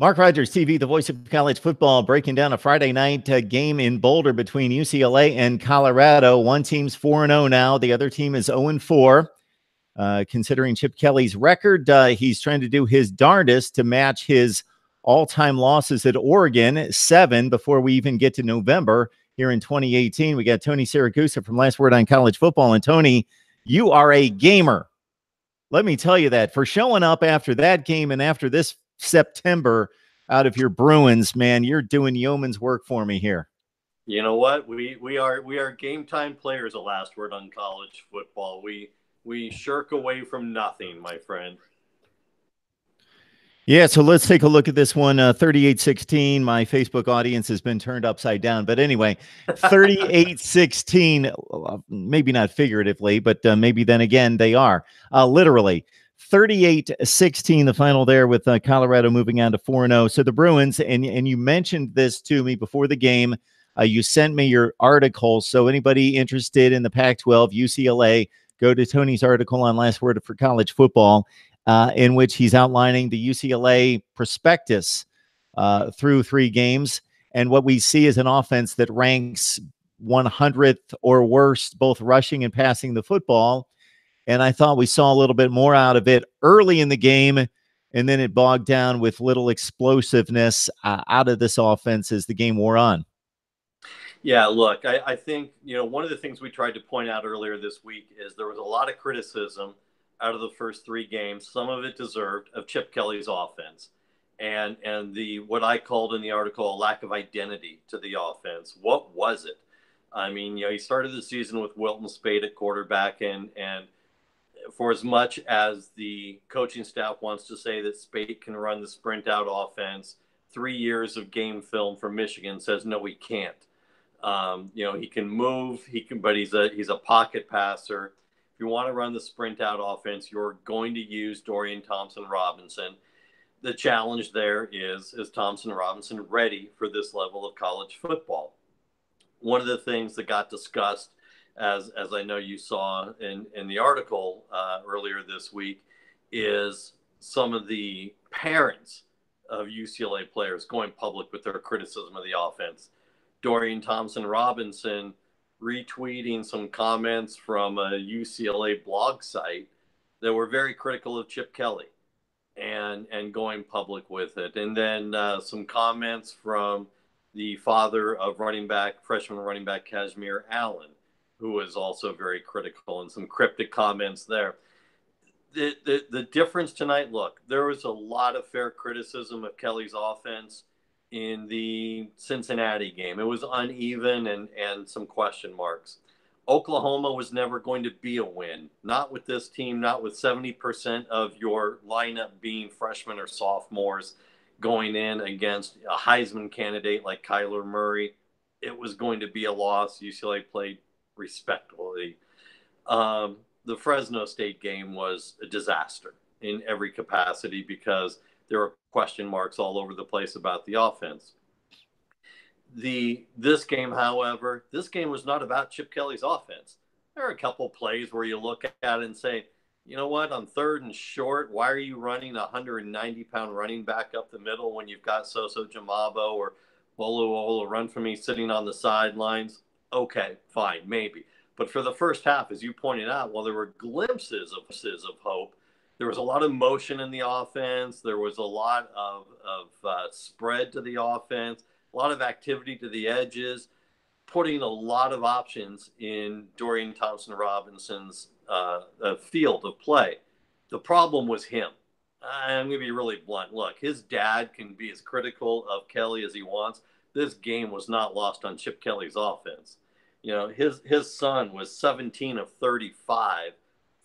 Mark Rogers TV, the voice of college football, breaking down a Friday night game in Boulder between UCLA and Colorado. One team's 4-0 now. The other team is 0-4. Considering Chip Kelly's record, he's trying to do his darndest to match his all-time losses at Oregon, 7, before we even get to November here in 2018. We got Tony Siragusa from Last Word on College Football. And Tony, you are a gamer. Let me tell you that, for showing up after that game and after this September out of your Bruins, man, you're doing yeoman's work for me here. You know what? We are game time players at Last Word on College Football. We shirk away from nothing, my friend. Yeah, so let's take a look at this one. 38-16. My Facebook audience has been turned upside down. But anyway, 38-16, maybe not figuratively, but maybe then again they are. Literally, 38-16, the final there, with Colorado moving on to 4-0. So the Bruins, and you mentioned this to me before the game. You sent me your article. So anybody interested in the Pac-12, UCLA, go to Tony's article on Last Word for College Football, in which he's outlining the UCLA prospectus through 3 games. And what we see is an offense that ranks 100th or worse, both rushing and passing the football. And I thought we saw a little bit more out of it early in the game, and then it bogged down with little explosiveness out of this offense as the game wore on. Yeah, look, I think, one of the things we tried to point out earlier this week is there was a lot of criticism out of the first 3 games, some of it deserved, of Chip Kelly's offense. And the what I called in the article a lack of identity to the offense. What was it? I mean, he started the season with Wilton Spade at quarterback, and for as much as the coaching staff wants to say that Spade can run the sprint out offense, 3 years of game film from Michigan says no, he can't. He can move, but he's a pocket passer. If you want to run the sprint out offense, you're going to use Dorian Thompson-Robinson. The challenge there is Thompson-Robinson ready for this level of college football? One of the things that got discussed, as I know you saw in the article earlier this week, is some of the parents of UCLA players going public with their criticism of the offense. Dorian Thompson-Robinson retweeting some comments from a UCLA blog site that were very critical of Chip Kelly and going public with it. And then some comments from the father of freshman running back Kashmir Allen, who was also very critical, and some cryptic comments there. The difference tonight, look, there was a lot of fair criticism of Kelly's offense in the Cincinnati game. It was uneven and some question marks. Oklahoma was never going to be a win. Not with this team, not with 70% of your lineup being freshmen or sophomores going in against a Heisman candidate like Kyler Murray. It was going to be a loss. UCLA played respectfully. The Fresno State game was a disaster in every capacity because there were question marks all over the place about the offense. This game, however, was not about Chip Kelly's offense. There are a couple plays where you look at it and say, you know what, on 3rd and short, why are you running a 190-pound running back up the middle when you've got Soso Jamabo or Bolo run for me sitting on the sidelines? Okay, fine, maybe. But for the first half, as you pointed out, while there were glimpses of hope, there was a lot of motion in the offense. There was a lot of spread to the offense, a lot of activity to the edges, putting a lot of options in Dorian Thompson-Robinson's field of play. The problem was him. I'm going to be really blunt. Look, his dad can be as critical of Kelly as he wants. This game was not lost on Chip Kelly's offense. His son was 17 of 35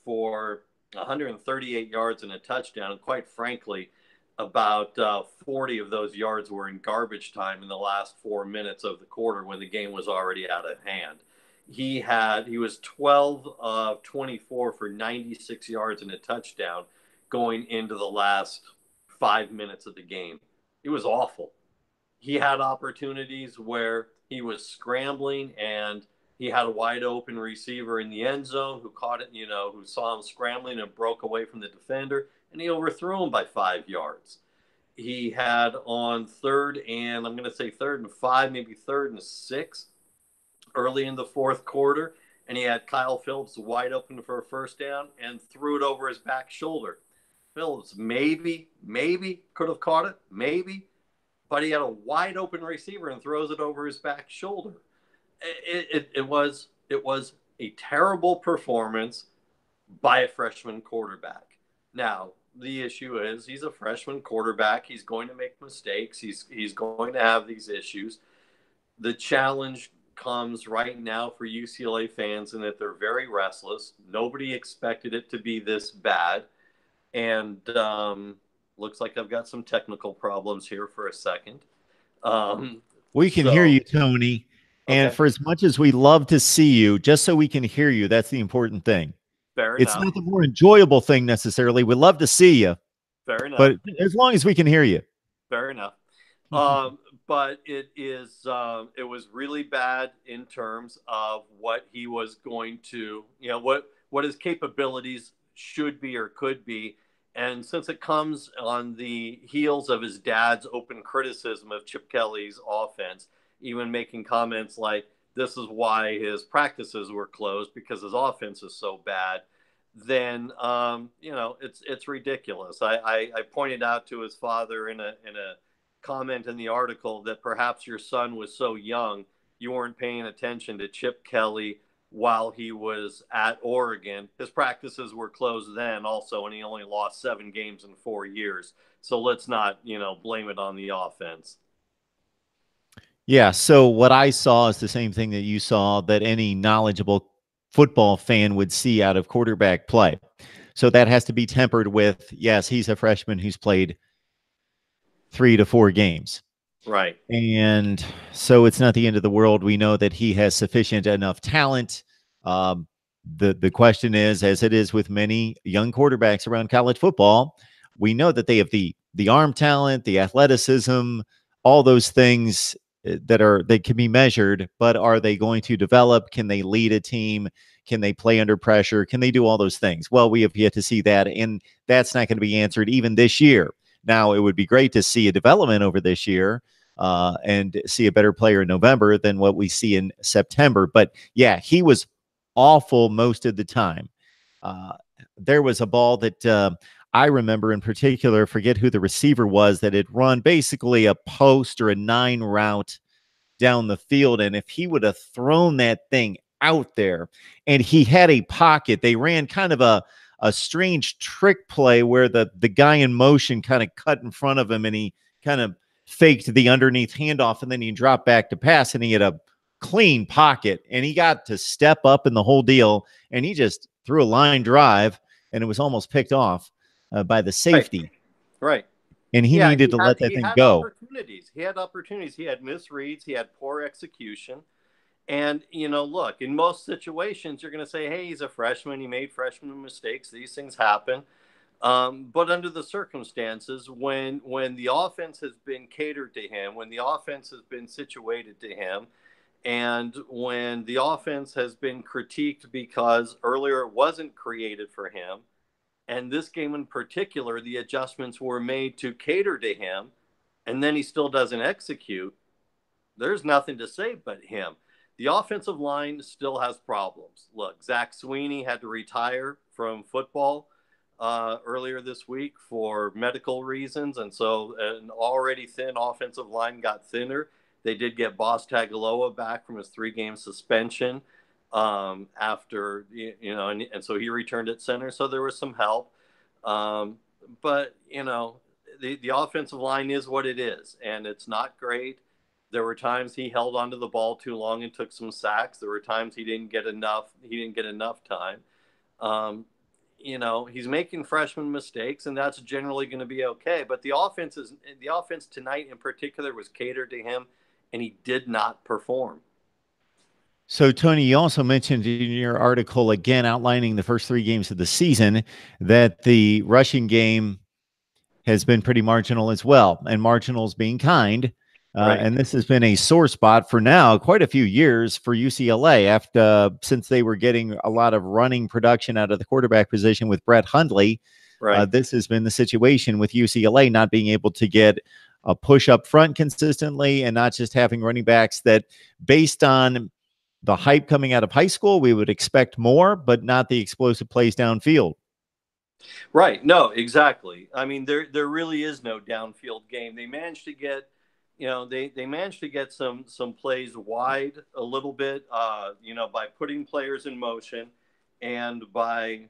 for 138 yards and a touchdown. And quite frankly, about 40 of those yards were in garbage time in the last 4 minutes of the quarter when the game was already out of hand. He was 12 of 24 for 96 yards and a touchdown going into the last 5 minutes of the game. It was awful. He had opportunities where he was scrambling and he had a wide open receiver in the end zone who caught it, who saw him scrambling and broke away from the defender, and he overthrew him by 5 yards. he had on 3rd and, I'm going to say 3rd and 5, maybe 3rd and 6, early in the 4th quarter, and he had Kyle Phillips wide open for a first down and threw it over his back shoulder. Phillips maybe could have caught it, maybe, but he had a wide open receiver and throws it over his back shoulder. It was a terrible performance by a freshman quarterback. Now, the issue is he's a freshman quarterback. He's going to make mistakes. He's going to have these issues. The challenge comes right now for UCLA fans in that they're very restless. Nobody expected it to be this bad. And looks like I've got some technical problems here for a second. We can hear you, Tony. And for as much as we love to see you, just so we can hear you, that's the important thing. Fair it's enough. Not the more enjoyable thing necessarily. We'd love to see you. Fair enough. But as long as we can hear you. Fair enough. But it was really bad in terms of what he was going to, what his capabilities should be or could be. And since it comes on the heels of his dad's open criticism of Chip Kelly's offense, even making comments like, this is why his practices were closed because his offense is so bad, then, it's ridiculous. I pointed out to his father in a comment in the article that perhaps your son was so young, you weren't paying attention to Chip Kelly while he was at Oregon. His practices were closed then also, and he only lost 7 games in 4 years. So let's not, blame it on the offense. Yeah, so what I saw is the same thing that you saw, that any knowledgeable football fan would see out of quarterback play. So that has to be tempered with, yes, he's a freshman who's played 3 to 4 games. Right. And so it's not the end of the world. We know that he has sufficient enough talent. The question is, as it is with many young quarterbacks around college football, we know that they have the arm talent, the athleticism, all those things that can be measured, but are they going to develop? Can they lead a team? Can they play under pressure? Can they do all those things? Well, we have yet to see that, and that's not going to be answered even this year. Now, it would be great to see a development over this year and see a better player in November than what we see in September. But yeah, he was awful most of the time. There was a ball that I remember in particular, forget who the receiver was, that had run basically a post or a 9 route down the field. And if he would have thrown that thing out there, and he had a pocket, they ran kind of a strange trick play where the guy in motion kind of cut in front of him, and he kind of faked the underneath handoff, and then he dropped back to pass, and he had a clean pocket, and he got to step up in the whole deal, and he just threw a line drive, and it was almost picked off by the safety. Right. And he needed to let that thing go. He had opportunities. He had misreads. He had poor execution. And, look, in most situations, you're going to say, hey, he's a freshman. He made freshman mistakes. These things happen. But under the circumstances, when the offense has been catered to him, when the offense has been situated to him, and when the offense has been critiqued because earlier it wasn't created for him, and this game in particular, the adjustments were made to cater to him, and then he still doesn't execute, there's nothing to say but him. The offensive line still has problems. Look, Zach Sweeney had to retire from football earlier this week for medical reasons, and so an already thin offensive line got thinner. They did get Boss Tagaloa back from his 3-game suspension after, and so he returned at center, so there was some help. But, the offensive line is what it is, and it's not great. There were times he held onto the ball too long and took some sacks. There were times he didn't get enough time. He's making freshman mistakes, and that's generally going to be okay. But the offense tonight in particular was catered to him, and he did not perform. So, Tony, you also mentioned in your article, again, outlining the first 3 games of the season, that the rushing game has been pretty marginal as well, and marginals being kind. Right. And this has been a sore spot for now quite a few years for UCLA since they were getting a lot of running production out of the quarterback position with Brett Hundley. Right. This has been the situation with UCLA not being able to get a push up front consistently and not just having running backs that, based on the hype coming out of high school, we would expect more, but not the explosive plays downfield. Right. No, exactly. I mean, there really is no downfield game. They managed to get, they managed to get some plays wide a little bit, by putting players in motion and by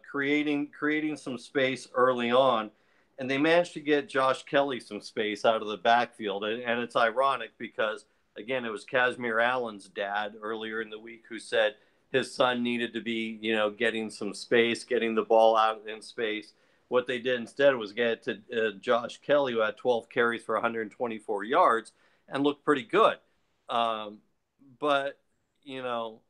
creating some space early on, and they managed to get Josh Kelly some space out of the backfield. And it's ironic because again, it was Kazmir Allen's dad earlier in the week who said his son needed to be, getting some space, getting the ball out in space. What they did instead was get it to Josh Kelly, who had 12 carries for 124 yards and looked pretty good. But,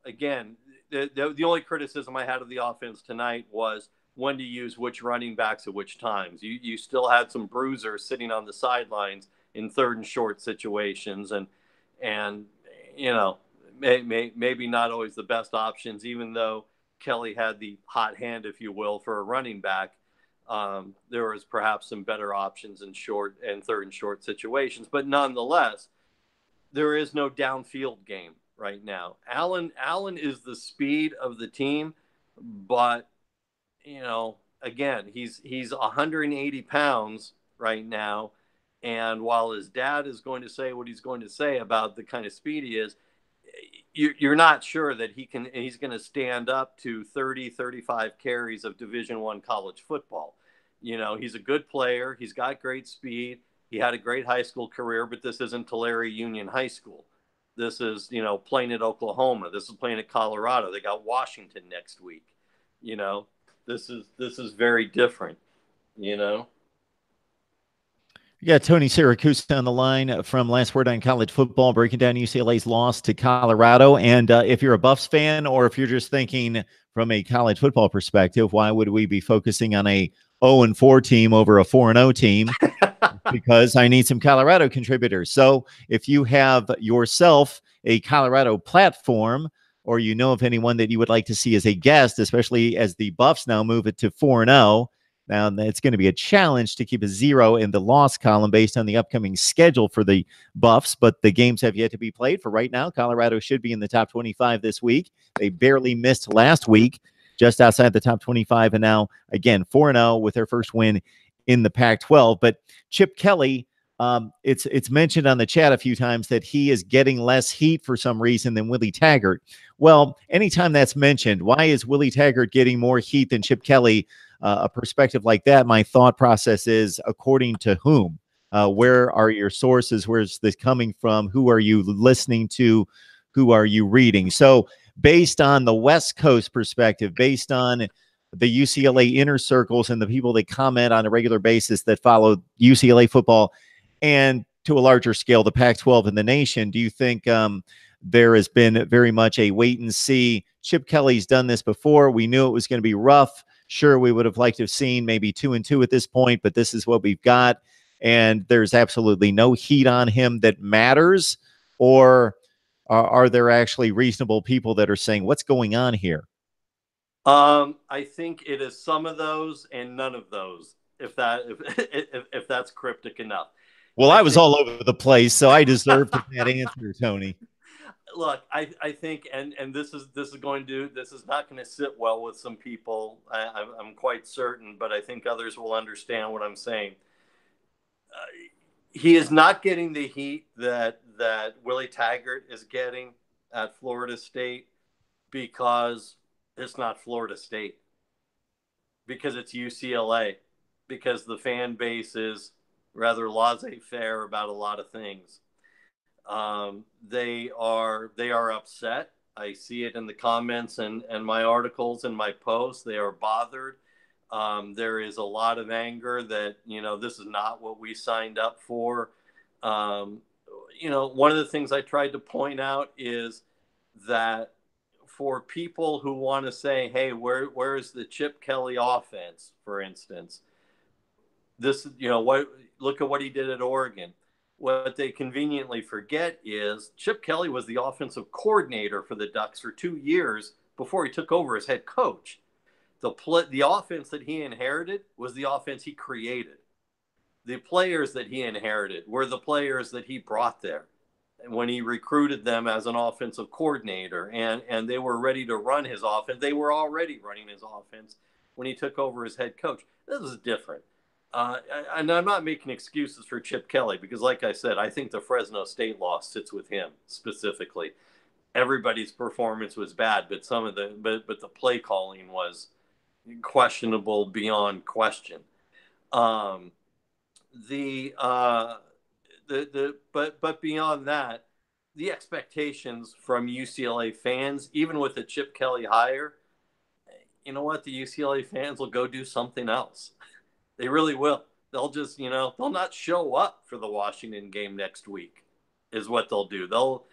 again, the only criticism I had of the offense tonight was when to use which running backs at which times. You still had some bruisers sitting on the sidelines in third and short situations, and maybe not always the best options, even though Kelly had the hot hand, if you will, for a running back. There was perhaps some better options in short and third and short situations, but nonetheless, there is no downfield game right now. Allen is the speed of the team, but again, he's 180 pounds right now, and while his dad is going to say what he's going to say about the kind of speed he is, you're not sure that he's going to stand up to 30-35 carries of Division I college football. He's a good player. He's got great speed. He had a great high school career, but this isn't Tulare Union High School. This is, playing at Oklahoma. This is playing at Colorado. They got Washington next week. This is very different, Yeah, Tony Syracuse on the line from Last Word on College Football, breaking down UCLA's loss to Colorado. And if you're a Buffs fan, or if you're just thinking from a college football perspective, why would we be focusing on a 0-4 team over a 4-0 team? Because I need some Colorado contributors. So if you have yourself a Colorado platform, or you know of anyone that you would like to see as a guest, especially as the Buffs now move it to 4-0, now, it's going to be a challenge to keep a 0 in the loss column based on the upcoming schedule for the Buffs, but the games have yet to be played. For right now, Colorado should be in the top 25 this week. They barely missed last week, just outside the top 25, and now, again, 4-0 with their first win in the Pac-12. But Chip Kelly, it's mentioned on the chat a few times that he is getting less heat for some reason than Willie Taggart. Well, anytime that's mentioned, why is Willie Taggart getting more heat than Chip Kelly? A perspective like that, my thought process is, according to whom? Where are your sources? Where's this coming from? Who are you listening to? Who are you reading? So based on the West Coast perspective, based on the UCLA inner circles and the people that comment on a regular basis that follow UCLA football, and to a larger scale, the Pac-12 in the nation, do you think there has been very much a wait and see? Chip Kelly's done this before. We knew it was going to be rough. Sure, we would have liked to have seen maybe 2-2 at this point, but this is what we've got. And there's absolutely no heat on him that matters. Or are there actually reasonable people that are saying, what's going on here? I think it is some of those and none of those, if that's cryptic enough. Well, I was all over the place, so I deserve that answer, Tony. Look, I think, and this is not going to sit well with some people. I'm quite certain, but I think others will understand what I'm saying. He is not getting the heat that Willie Taggart is getting at Florida State because it's not Florida State, because it's UCLA, because the fan base is rather laissez-faire about a lot of things. They are upset. I see it in the comments and my articles and my posts. They are bothered. There is a lot of anger that, this is not what we signed up for. One of the things I tried to point out is that for people who want to say, hey, where is the Chip Kelly offense, for instance? This, look at what he did at Oregon. What they conveniently forget is Chip Kelly was the offensive coordinator for the Ducks for 2 years before he took over as head coach. The offense that he inherited was the offense he created. The players that he inherited were the players that he brought there when he recruited them as an offensive coordinator, and they were ready to run his offense. They were already running his offense when he took over as head coach. This is different. And I'm not making excuses for Chip Kelly because, like I said, I think the Fresno State loss sits with him specifically. Everybody's performance was bad, but the play calling was questionable beyond question. Um, but beyond that, the expectations from UCLA fans, even with the Chip Kelly hire, you know what? The UCLA fans will go do something else. They really will. They'll just, they'll not show up for the Washington game next week, is what they'll do. They'll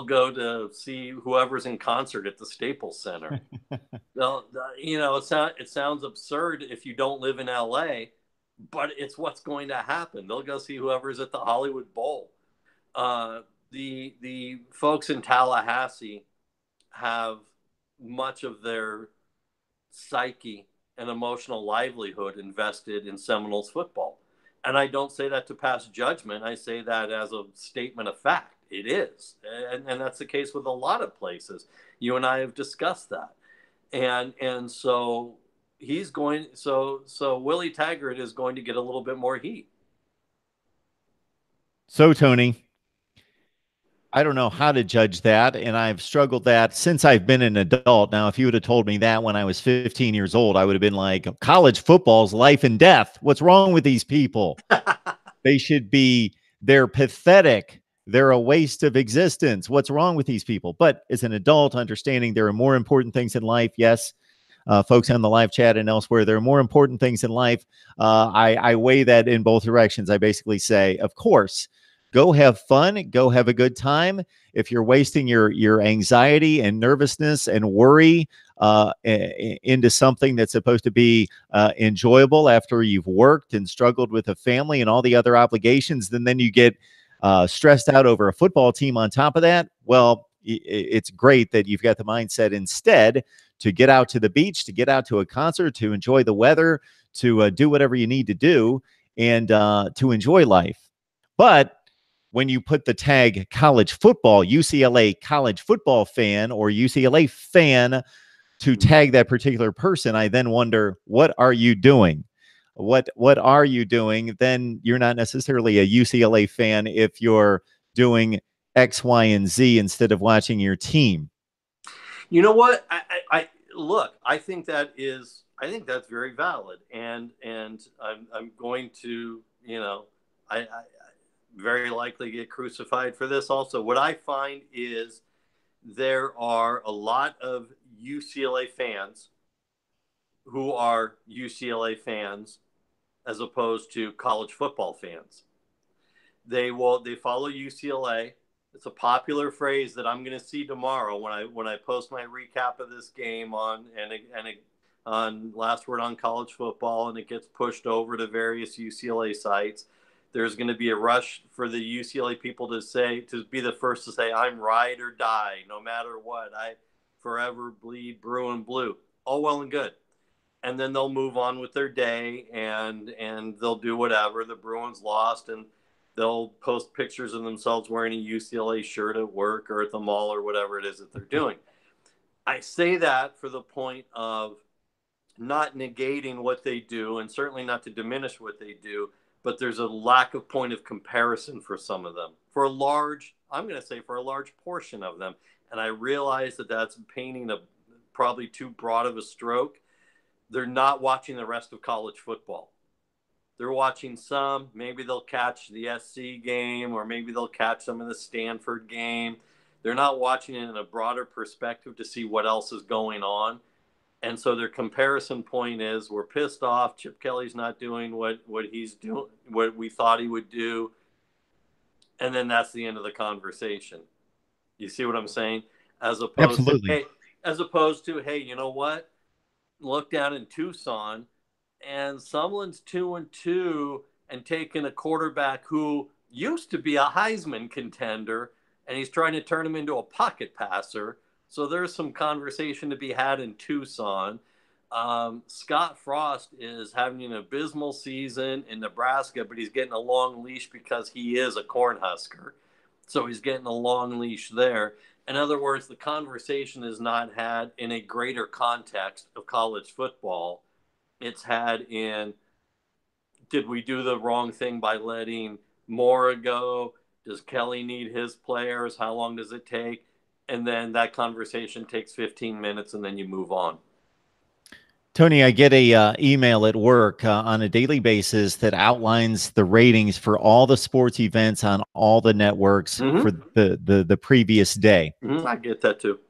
go to see whoever's in concert at the Staples Center. It sounds absurd if you don't live in LA, but it's what's going to happen. They'll go see whoever's at the Hollywood Bowl. The folks in Tallahassee have much of their psyche and emotional livelihood invested in Seminoles football. And I don't say that to pass judgment. I say that as a statement of fact. It is. And that's the case with a lot of places. You and I have discussed that. And so Willie Taggart is going to get a little bit more heat. So, Tony, I don't know how to judge that, and I've struggled that since I've been an adult. Now, if you would have told me that when I was 15 years old, I would have been like, college football's life and death. What's wrong with these people? They're pathetic. They're a waste of existence. What's wrong with these people? But as an adult, understanding there are more important things in life, yes, folks on the live chat and elsewhere, there are more important things in life. I weigh that in both directions. I basically say, of course, go have fun, go have a good time. If you're wasting your anxiety and nervousness and worry into something that's supposed to be enjoyable after you've worked and struggled with a family and all the other obligations, then you get stressed out over a football team on top of that, well, it's great that you've got the mindset instead to get out to the beach, to get out to a concert, to enjoy the weather, to do whatever you need to do, and to enjoy life. But when you put the tag college football, UCLA college football fan or UCLA fan to tag that particular person, I then wonder, what are you doing? What are you doing? Then you're not necessarily a UCLA fan if you're doing X, Y, and Z instead of watching your team. You know what? I look. I think that's very valid, and I'm going to, I very likely get crucified for this. Also, what I find is there are a lot of UCLA fans who are UCLA fans as opposed to college football fans. They follow UCLA. It's a popular phrase that I'm going to see tomorrow when I post my recap of this game on Last Word on College Football, and it gets pushed over to various UCLA sites. There's going to be a rush for the UCLA people to be the first to say, I'm ride or die, no matter what. I forever bleed Bruin blue. All well and good. And then they'll move on with their day and they'll do whatever. The Bruins lost, and they'll post pictures of themselves wearing a UCLA shirt at work or at the mall or whatever it is that they're doing. I say that for the point of not negating what they do, and certainly not to diminish what they do, but there's a lack of point of comparison for some of them. I'm going to say for a large portion of them. And I realize that that's painting probably too broad of a stroke. They're not watching the rest of college football. They're watching some. Maybe they'll catch the SC game, or maybe they'll catch some of the Stanford game. They're not watching it in a broader perspective to see what else is going on. And so their comparison point is, we're pissed off. Chip Kelly's not doing what he's doing, what we thought he would do. And then that's the end of the conversation. You see what I'm saying? As opposed to, hey, you know what? Look down in Tucson, and Sumlin's 2-2 and taking a quarterback who used to be a Heisman contender, and he's trying to turn him into a pocket passer. So there's some conversation to be had in Tucson. Scott Frost is having an abysmal season in Nebraska, but he's getting a long leash because he is a Cornhusker. So he's getting a long leash there. In other words, the conversation is not had in a greater context of college football. It's had in, did we do the wrong thing by letting Mora go? Does Kelly need his players? How long does it take? And then that conversation takes 15 minutes and then you move on. Tony, I get a email at work on a daily basis that outlines the ratings for all the sports events on all the networks for the previous day. I get that too.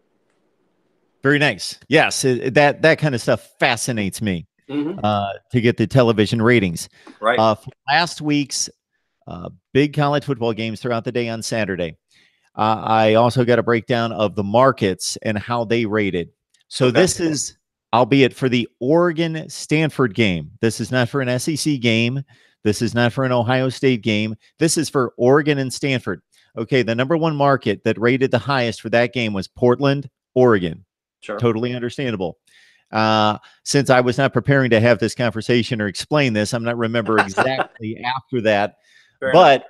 Very nice. Yes, that kind of stuff fascinates me to get the television ratings. Right. For last week's big college football games throughout the day on Saturday, I also got a breakdown of the markets and how they rated. So this is, albeit for the Oregon-Stanford game. This is not for an SEC game. This is not for an Ohio State game. This is for Oregon and Stanford. Okay, the number one market that rated the highest for that game was Portland, Oregon. Sure. Totally understandable. Since I was not preparing to have this conversation or explain this, I'm not remember exactly after that. Fair but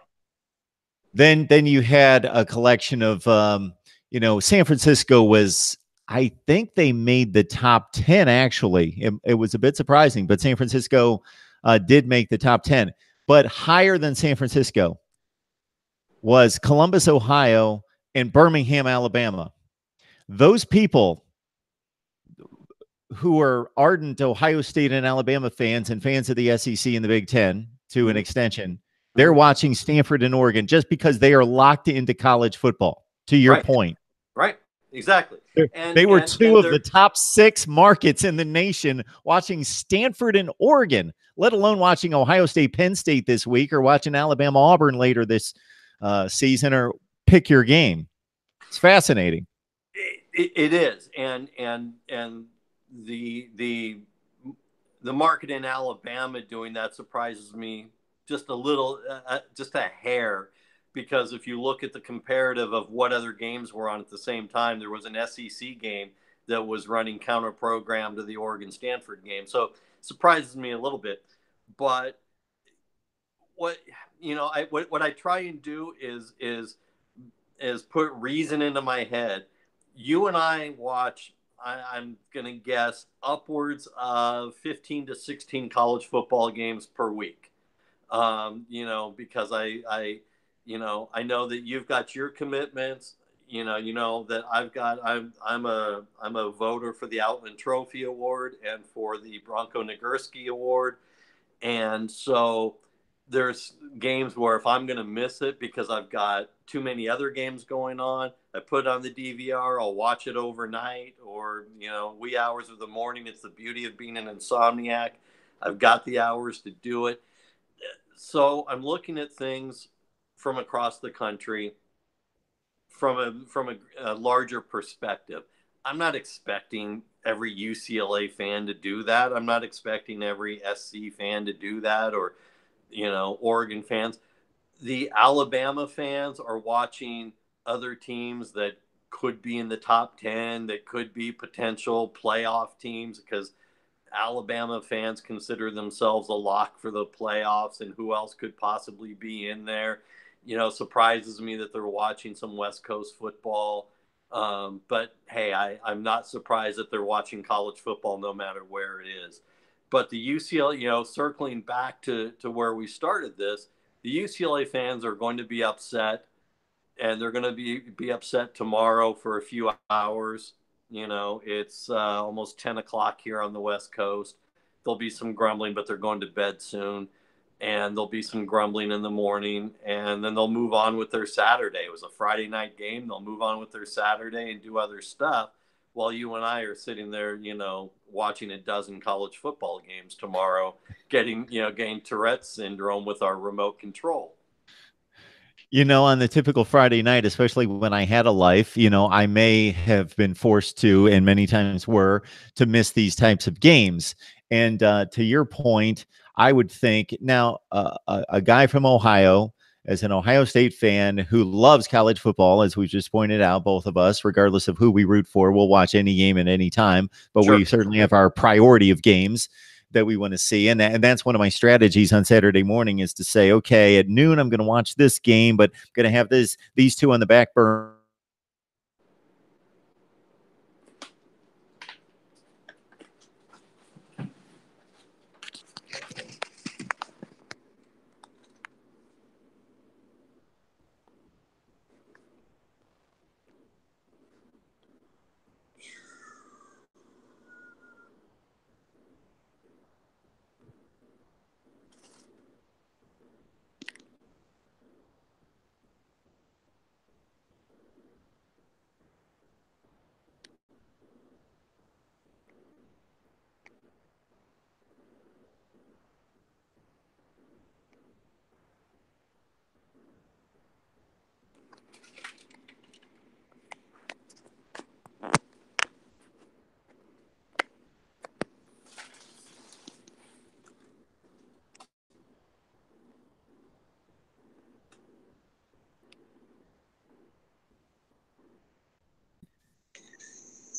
enough. then you had a collection of, San Francisco was, I think they made the top 10, actually. It was a bit surprising, but San Francisco did make the top 10. But higher than San Francisco was Columbus, Ohio, and Birmingham, Alabama. Those people who are ardent Ohio State and Alabama fans and fans of the SEC and the Big Ten to an extension, they're watching Stanford and Oregon just because they are locked into college football, to your point. Right. Exactly. They were two of the top 6 markets in the nation watching Stanford and Oregon, let alone watching Ohio State, Penn State this week, or watching Alabama, Auburn later this season, or pick your game. It's fascinating. It is. And the market in Alabama doing that surprises me just a little, just a hair. Because if you look at the comparative of what other games were on at the same time, there was an SEC game that was running counter program to the Oregon-Stanford game. So it surprises me a little bit. But what I try and do is put reason into my head. You and I watch, I'm going to guess, upwards of 15 to 16 college football games per week. Because I know that you've got your commitments. You know that I'm a voter for the Outland Trophy Award and for the Bronco Nagurski Award, and so there's games where if I'm going to miss it because I've got too many other games going on, I put it on the DVR. I'll watch it overnight or wee hours of the morning. It's the beauty of being an insomniac. I've got the hours to do it. So I'm looking at things from across the country from a larger perspective. I'm not expecting every UCLA fan to do that. I'm not expecting every SC fan to do that, or Oregon fans. The Alabama fans are watching other teams that could be in the top 10, that could be potential playoff teams, because Alabama fans consider themselves a lock for the playoffs, and who else could possibly be in there. Surprises me that they're watching some West Coast football. But hey, I'm not surprised that they're watching college football no matter where it is. But the UCLA, circling back to where we started this, the UCLA fans are going to be upset, and they're going to be upset tomorrow for a few hours. It's almost 10 o'clock here on the West Coast. There'll be some grumbling, but they're going to bed soon. And there'll be some grumbling in the morning, and then they'll move on with their Saturday. It was a Friday night game. They'll move on with their Saturday and do other stuff, while you and I are sitting there, watching a dozen college football games tomorrow, getting Tourette's syndrome with our remote control. On the typical Friday night, especially when I had a life, I may have been forced to, and many times were, to miss these types of games. And to your point, I would think now a guy from Ohio as an Ohio State fan who loves college football, as we just pointed out, both of us, regardless of who we root for, we'll watch any game at any time, but Sure. we certainly have our priority of games that we want to see. And that's one of my strategies on Saturday morning is to say, okay, at noon, I'm going to watch this game, but I'm going to have these two on the back burner.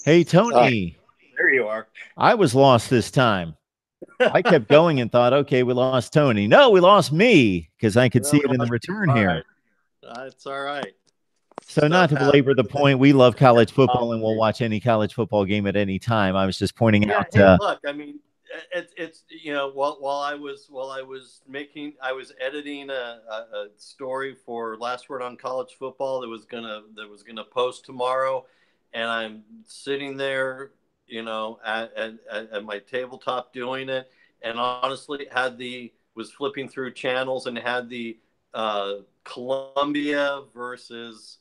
Hey, Tony. There you are. I was lost this time. I kept going and thought, okay, we lost Tony. No, we lost me because I could see it in the return here. It's all right. So not to belabor the point, we love college football and we'll watch any college football game at any time. I was just pointing out. Hey, look, I mean, it's while I was editing a story for Last Word on College Football that was gonna post tomorrow, and I'm sitting there, at my tabletop doing it, and honestly was flipping through channels and had the Columbia versus,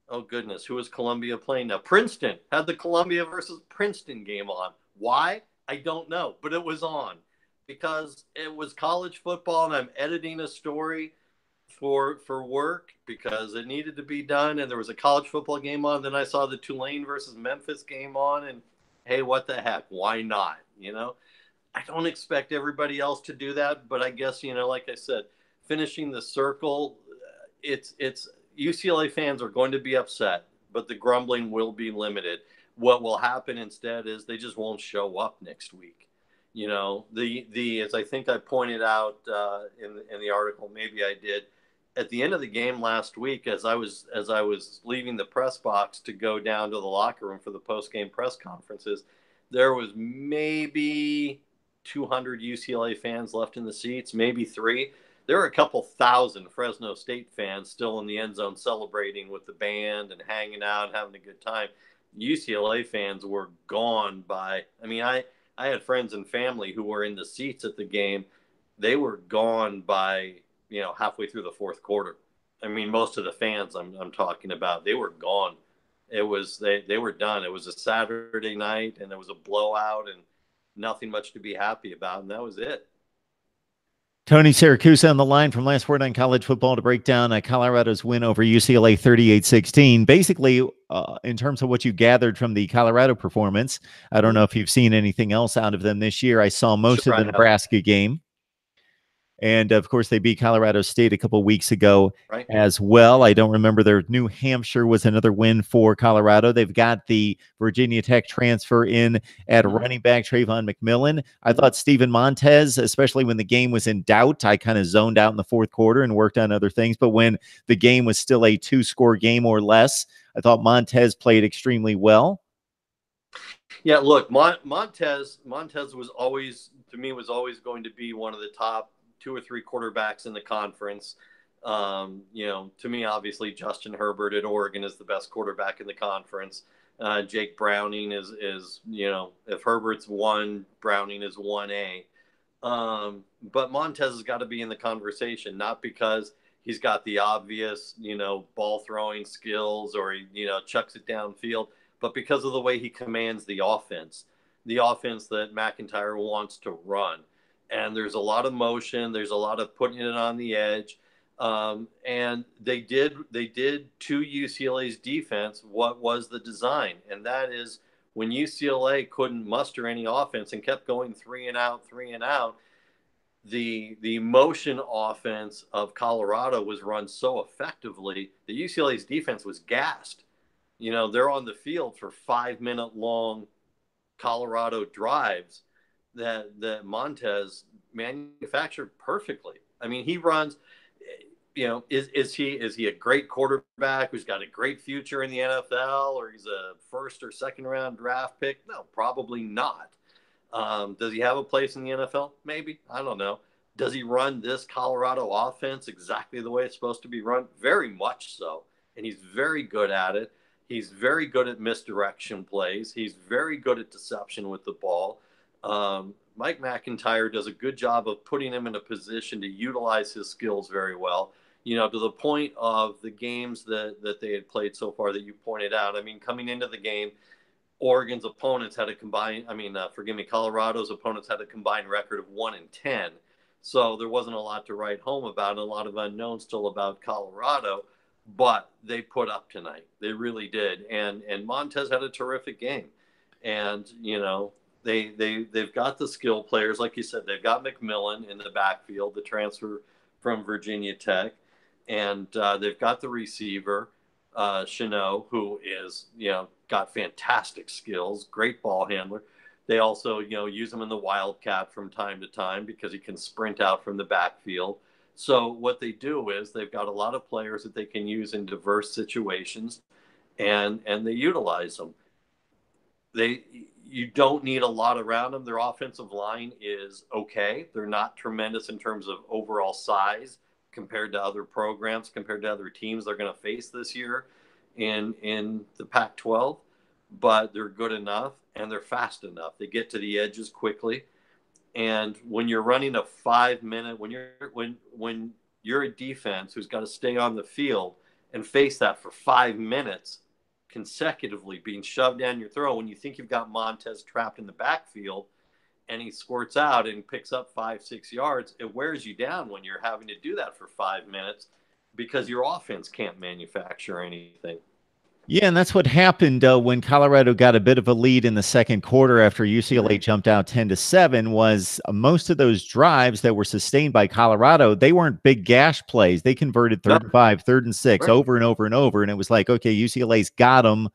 oh goodness, who is Columbia playing now? Princeton had the Columbia versus Princeton game on. Why? I don't know, but it was on because it was college football, and I'm editing a story for work because it needed to be done, and there was a college football game on. Then I saw the Tulane versus Memphis game on, and hey, what the heck? Why not? I don't expect everybody else to do that, but I guess, like I said, finishing the circle, it's UCLA fans are going to be upset, but the grumbling will be limited. What will happen instead is they just won't show up next week. As I think I pointed out in the article, maybe I did, at the end of the game last week, as I was leaving the press box to go down to the locker room for the post-game press conferences, there was maybe 200 UCLA fans left in the seats, maybe 3. There were a couple thousand Fresno State fans still in the end zone celebrating with the band and hanging out and having a good time. UCLA fans were gone by, I had friends and family who were in the seats at the game. They were gone by, halfway through the fourth quarter. Most of the fans I'm talking about, they were gone. It was, they were done. It was a Saturday night and it was a blowout and nothing much to be happy about. And that was it. Tony Siracusa on the line from Last Word on College Football to break down Colorado's win over UCLA 38-16. Basically, in terms of what you gathered from the Colorado performance, I don't know if you've seen anything else out of them this year. I saw most of the Nebraska game. And, of course, they beat Colorado State a couple weeks ago as well. I don't remember. Their New Hampshire was another win for Colorado. They've got the Virginia Tech transfer in at running back, Trayvon McMillan. I thought Steven Montez, especially when the game was in doubt, I kind of zoned out in the fourth quarter and worked on other things. But when the game was still a 2-score game or less, I thought Montez played extremely well. Yeah, look, Montez was always, to me, going to be one of the top 2 or 3 quarterbacks in the conference. To me, obviously, Justin Herbert at Oregon is the best quarterback in the conference. Jake Browning is if Herbert's 1, Browning is 1A. But Montez has got to be in the conversation, not because he's got the obvious, ball throwing skills or he, chucks it downfield, but because of the way he commands the offense that McIntyre wants to run. And there's a lot of motion. There's a lot of putting it on the edge. And they did to UCLA's defense what was the design. And that is when UCLA couldn't muster any offense and kept going 3 and out, the motion offense of Colorado was run so effectively that UCLA's defense was gassed. They're on the field for 5 minute long Colorado drives that Montez manufactured perfectly. I mean, he runs. Is he a great quarterback who's got a great future in the NFL, or he's a first or second round draft pick? No, probably not. Does he have a place in the NFL? Maybe. I don't know. Does he run this Colorado offense exactly the way it's supposed to be run? Very much so. And he's very good at it. He's very good at misdirection plays. He's very good at deception with the ball. Mike McIntyre does a good job of putting him in a position to utilize his skills very well, to the point of the games that they had played so far that you pointed out. I mean, coming into the game, Oregon's opponents had a Colorado's opponents had a combined record of 1-10. So there wasn't a lot to write home about, and a lot of unknowns still about Colorado, but they put up tonight. They really did. And Montez had a terrific game. And, they've got the skill players. Like you said, they've got McMillan in the backfield, the transfer from Virginia Tech. And they've got the receiver, Chanot, who is, got fantastic skills, great ball handler. They also, use him in the Wildcat from time to time because he can sprint out from the backfield. So what they do is they've got a lot of players that they can use in diverse situations, and they utilize them. You don't need a lot around them. Their offensive line is okay. They're not tremendous in terms of overall size compared to other programs, compared to other teams they're going to face this year in the Pac-12, but they're good enough and they're fast enough. They get to the edges quickly. And when you're running a 5 minute, when you're a defense who's got to stay on the field and face that for 5 minutes consecutively being shoved down your throat, when you think you've got Montez trapped in the backfield and he squirts out and picks up 5-6 yards, it wears you down when you're having to do that for 5 minutes because your offense can't manufacture anything. Yeah, and that's what happened when Colorado got a bit of a lead in the second quarter after UCLA jumped out 10-7. Was most of those drives that were sustained by Colorado, they weren't big gash plays. They converted 3rd and 5, 3rd and 6, over and over and over, and it was like, okay, UCLA's got them.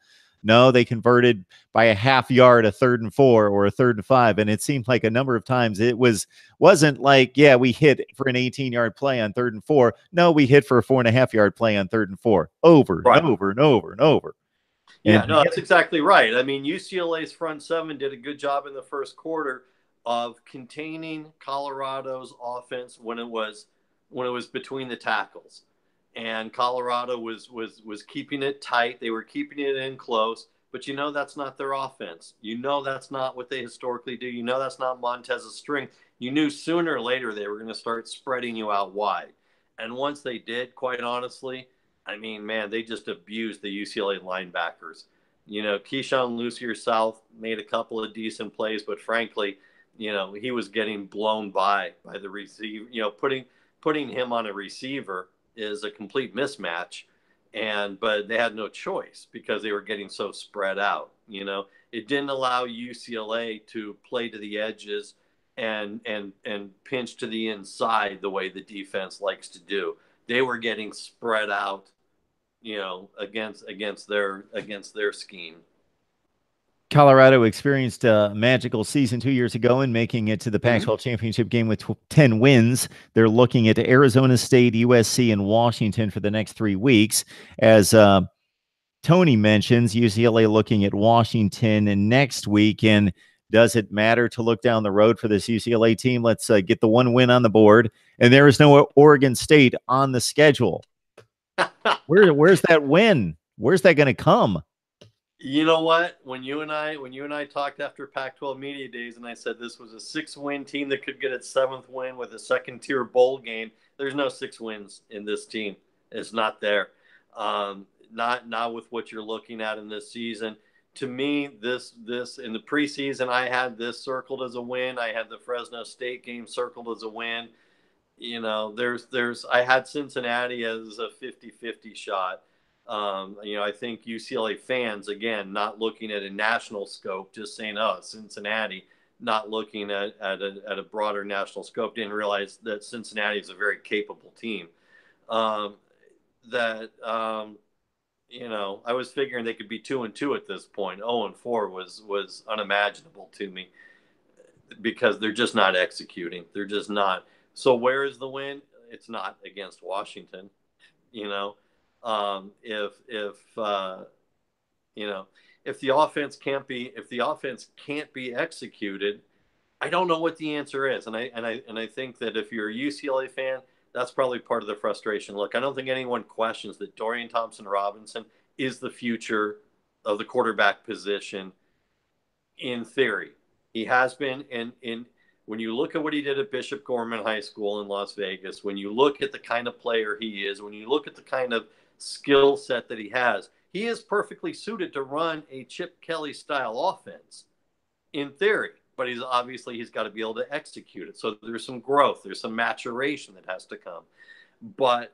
No, they converted by a half yard, a 3rd and 4 or a 3rd and 5, and it seemed like a number of times it wasn't like, yeah, we hit for an 18-yard play on 3rd and 4. No, we hit for a 4.5-yard play on 3rd and 4, over and over and over and over. Yeah, no, that's exactly right. I mean, UCLA's front seven did a good job in the first quarter of containing Colorado's offense when it was between the tackles. And Colorado was keeping it tight. They were keeping it in close, but that's not their offense. That's not what they historically do. That's not Montez's strength. You knew sooner or later they were going to start spreading you out wide. And once they did, quite honestly, I mean, man, they just abused the UCLA linebackers. Keyshawn Lucier South made a couple of decent plays, but frankly, he was getting blown by the receiver. Putting him on a receiver is a complete mismatch, but they had no choice because they were getting so spread out. It didn't allow UCLA to play to the edges and pinch to the inside the way the defense likes to do. They were getting spread out, against their scheme. Colorado experienced a magical season 2 years ago in making it to the Pac-12 championship game with 10 wins. They're looking at Arizona State, USC, and Washington for the next 3 weeks. As Tony mentions, UCLA looking at Washington next week. And does it matter to look down the road for this UCLA team? Let's get the one win on the board. And there is no Oregon State on the schedule. Where's that win? Where's that going to come? You know what? When you and I talked after Pac-12 Media Days, and I said this was a 6-win team that could get its 7th win with a second-tier bowl game. There's no 6 wins in this team. It's not there. Not with what you're looking at in this season. To me, this in the preseason, I had this circled as a win. I had the Fresno State game circled as a win. I had Cincinnati as a 50-50 shot. I think UCLA fans, again, not looking at a national scope, just saying, oh, Cincinnati, not looking at a broader national scope, didn't realize that Cincinnati is a very capable team. Um, that I was figuring they could be 2-2 at this point. 0-4 was unimaginable to me because they're just not executing. They're just not. So where is the win? It's not against Washington. You know, if you know if the offense can't be executed, I don't know what the answer is. And I think that if you're a UCLA fan, that's probably part of the frustration. Look, I don't think anyone questions that Dorian Thompson-Robinson is the future of the quarterback position in theory. He has been in when you look at what he did at Bishop Gorman High School in Las Vegas, when you look at the kind of player he is, when you look at the kind of skill set that he is perfectly suited to run a Chip Kelly style offense in theory, but he's got to be able to execute it. So there's some growth, there's some maturation that has to come. But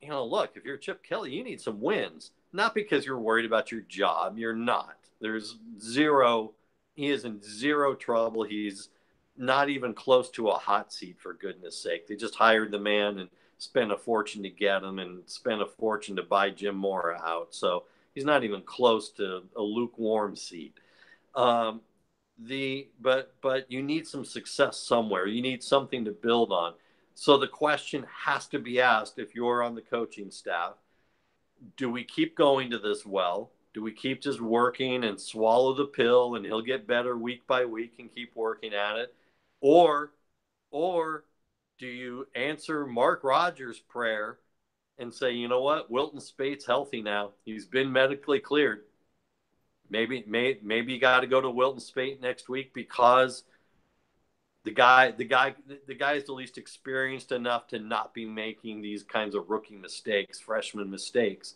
look, if you're Chip Kelly, you need some wins, not because you're worried about your job. You're not. There's zero. He is in zero trouble. He's not even close to a hot seat, for goodness sake. They just hired the man and spent a fortune to get him and spent a fortune to buy Jim Mora out. So he's not even close to a lukewarm seat. But you need some success somewhere. You need something to build on. So the question has to be asked if you're on the coaching staff, do we keep going to this well? Do we keep just working and swallow the pill and he'll get better week by week and keep working at it? Or do you answer Mark Rogers' prayer and say, you know what, Wilton Spate's healthy now. He's been medically cleared. Maybe you got to go to Wilton Spate next week because the guy is the least experienced enough to not be making these kinds of rookie mistakes, freshman mistakes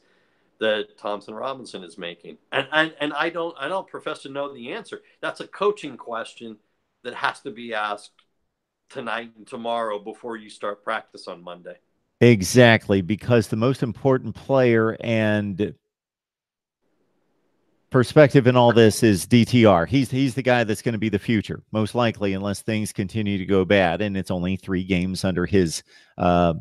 that Thompson Robinson is making. And I don't profess to know the answer. That's a coaching question that has to be asked tonight and tomorrow before you start practice on Monday. Exactly, because the most important player and perspective in all this is DTR. He's the guy that's going to be the future, most likely, unless things continue to go bad. And it's only 3 games under his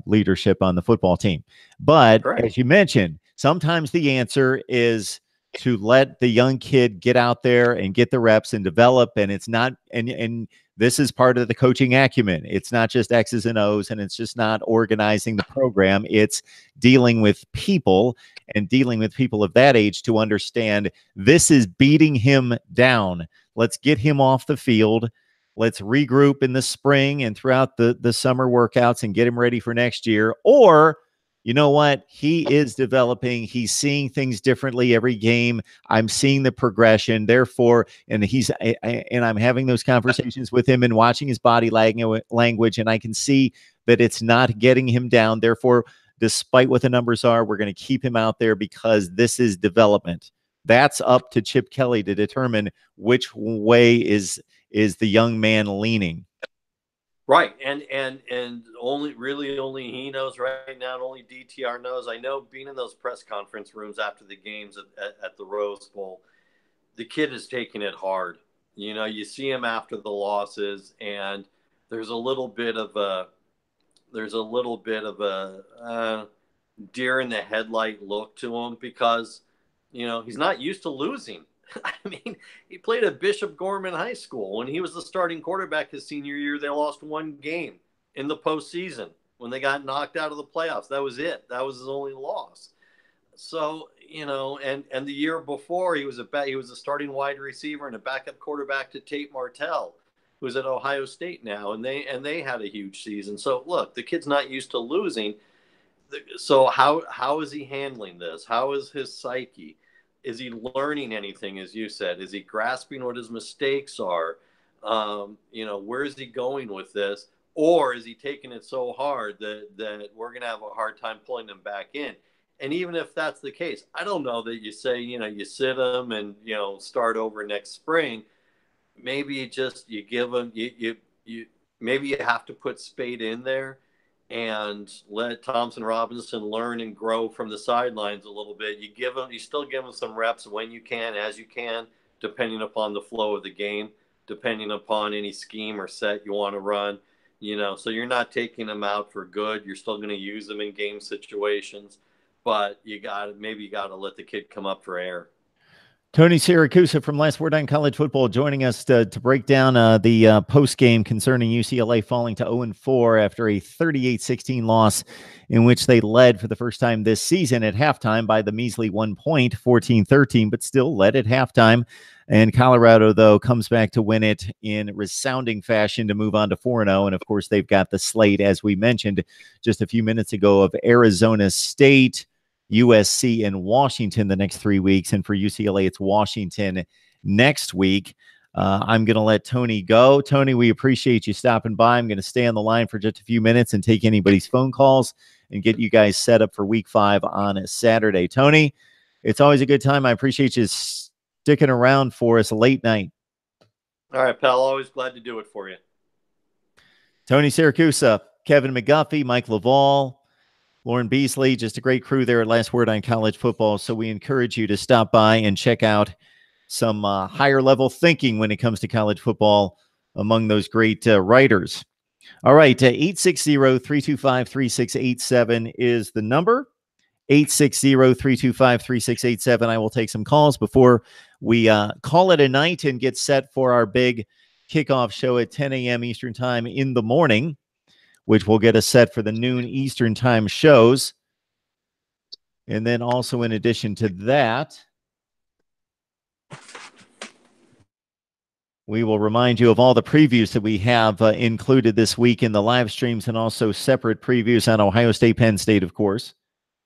leadership on the football team. But Correct. as you mentioned, sometimes the answer is to let the young kid get out there and get the reps and develop. And it's not, and this is part of the coaching acumen. It's not just X's and O's, and it's just not organizing the program. It's dealing with people and dealing with people of that age to understand this is beating him down. Let's get him off the field. Let's regroup in the spring and throughout the summer workouts and get him ready for next year. Or, you know what? He is developing. He's seeing things differently every game. I'm seeing the progression. Therefore, and I'm having those conversations with him and watching his body language, and I can see that it's not getting him down. Therefore, despite what the numbers are, we're going to keep him out there because this is development. That's up to Chip Kelly to determine which way is the young man leaning. Right, and only he knows right now, and only DTR knows. I know, being in those press conference rooms after the games at the Rose Bowl, the kid is taking it hard. You see him after the losses, and there's a little bit of a deer in the headlight look to him because he's not used to losing. I mean, he played at Bishop Gorman High School. When he was the starting quarterback his senior year, they lost 1 game in the postseason when they got knocked out of the playoffs. That was it. That was his only loss. So, and the year before, he was a starting wide receiver and a backup quarterback to Tate Martell, who's at Ohio State now, and they had a huge season. So, look, the kid's not used to losing. So how is he handling this? How is his psyche? Is he learning anything, as you said? Is he grasping what his mistakes are? Where is he going with this? Or is he taking it so hard that we're going to have a hard time pulling him back in? And even if that's the case, I don't know that you say, you sit him and, start over next spring. Maybe you give him, maybe you have to put Spade in there and let Thompson Robinson learn and grow from the sidelines a little bit. You still give him some reps when you can, as you can, depending upon the flow of the game. depending upon any scheme or set you want to run. So you're not taking them out for good. You're still going to use them in game situations, but you got to let the kid come up for air. Tony Siracusa from Last Word on College Football joining us to break down the post game concerning UCLA falling to 0-4 after a 38-16 loss in which they led for the first time this season at halftime by the measly 1 point, 14-13, but still led at halftime. And Colorado, though, comes back to win it in resounding fashion to move on to 4-0. And, of course, they've got the slate, as we mentioned just a few minutes ago, of Arizona State, USC, and Washington the next 3 weeks. And for UCLA, it's Washington next week. I'm going to let Tony go. Tony, we appreciate you stopping by. I'm going to stay on the line for just a few minutes and take anybody's phone calls and get you guys set up for week 5 on a Saturday. Tony, it's always a good time. I appreciate you sticking around for us late night. All right, pal. Always glad to do it for you. Tony Siracusa, Kevin McGuffey, Mike Laval, Lauren Beasley, just a great crew there at Last Word on College Football. So we encourage you to stop by and check out some higher level thinking when it comes to college football among those great writers. All right, 860-325-3687 is the number. 860-325-3687. I will take some calls before we call it a night and get set for our big kickoff show at 10 a.m. Eastern Time in the morning, which will get us set for the noon Eastern Time shows. And then also in addition to that, we will remind you of all the previews that we have included this week in the live streams, and also separate previews on Ohio State, Penn State, of course,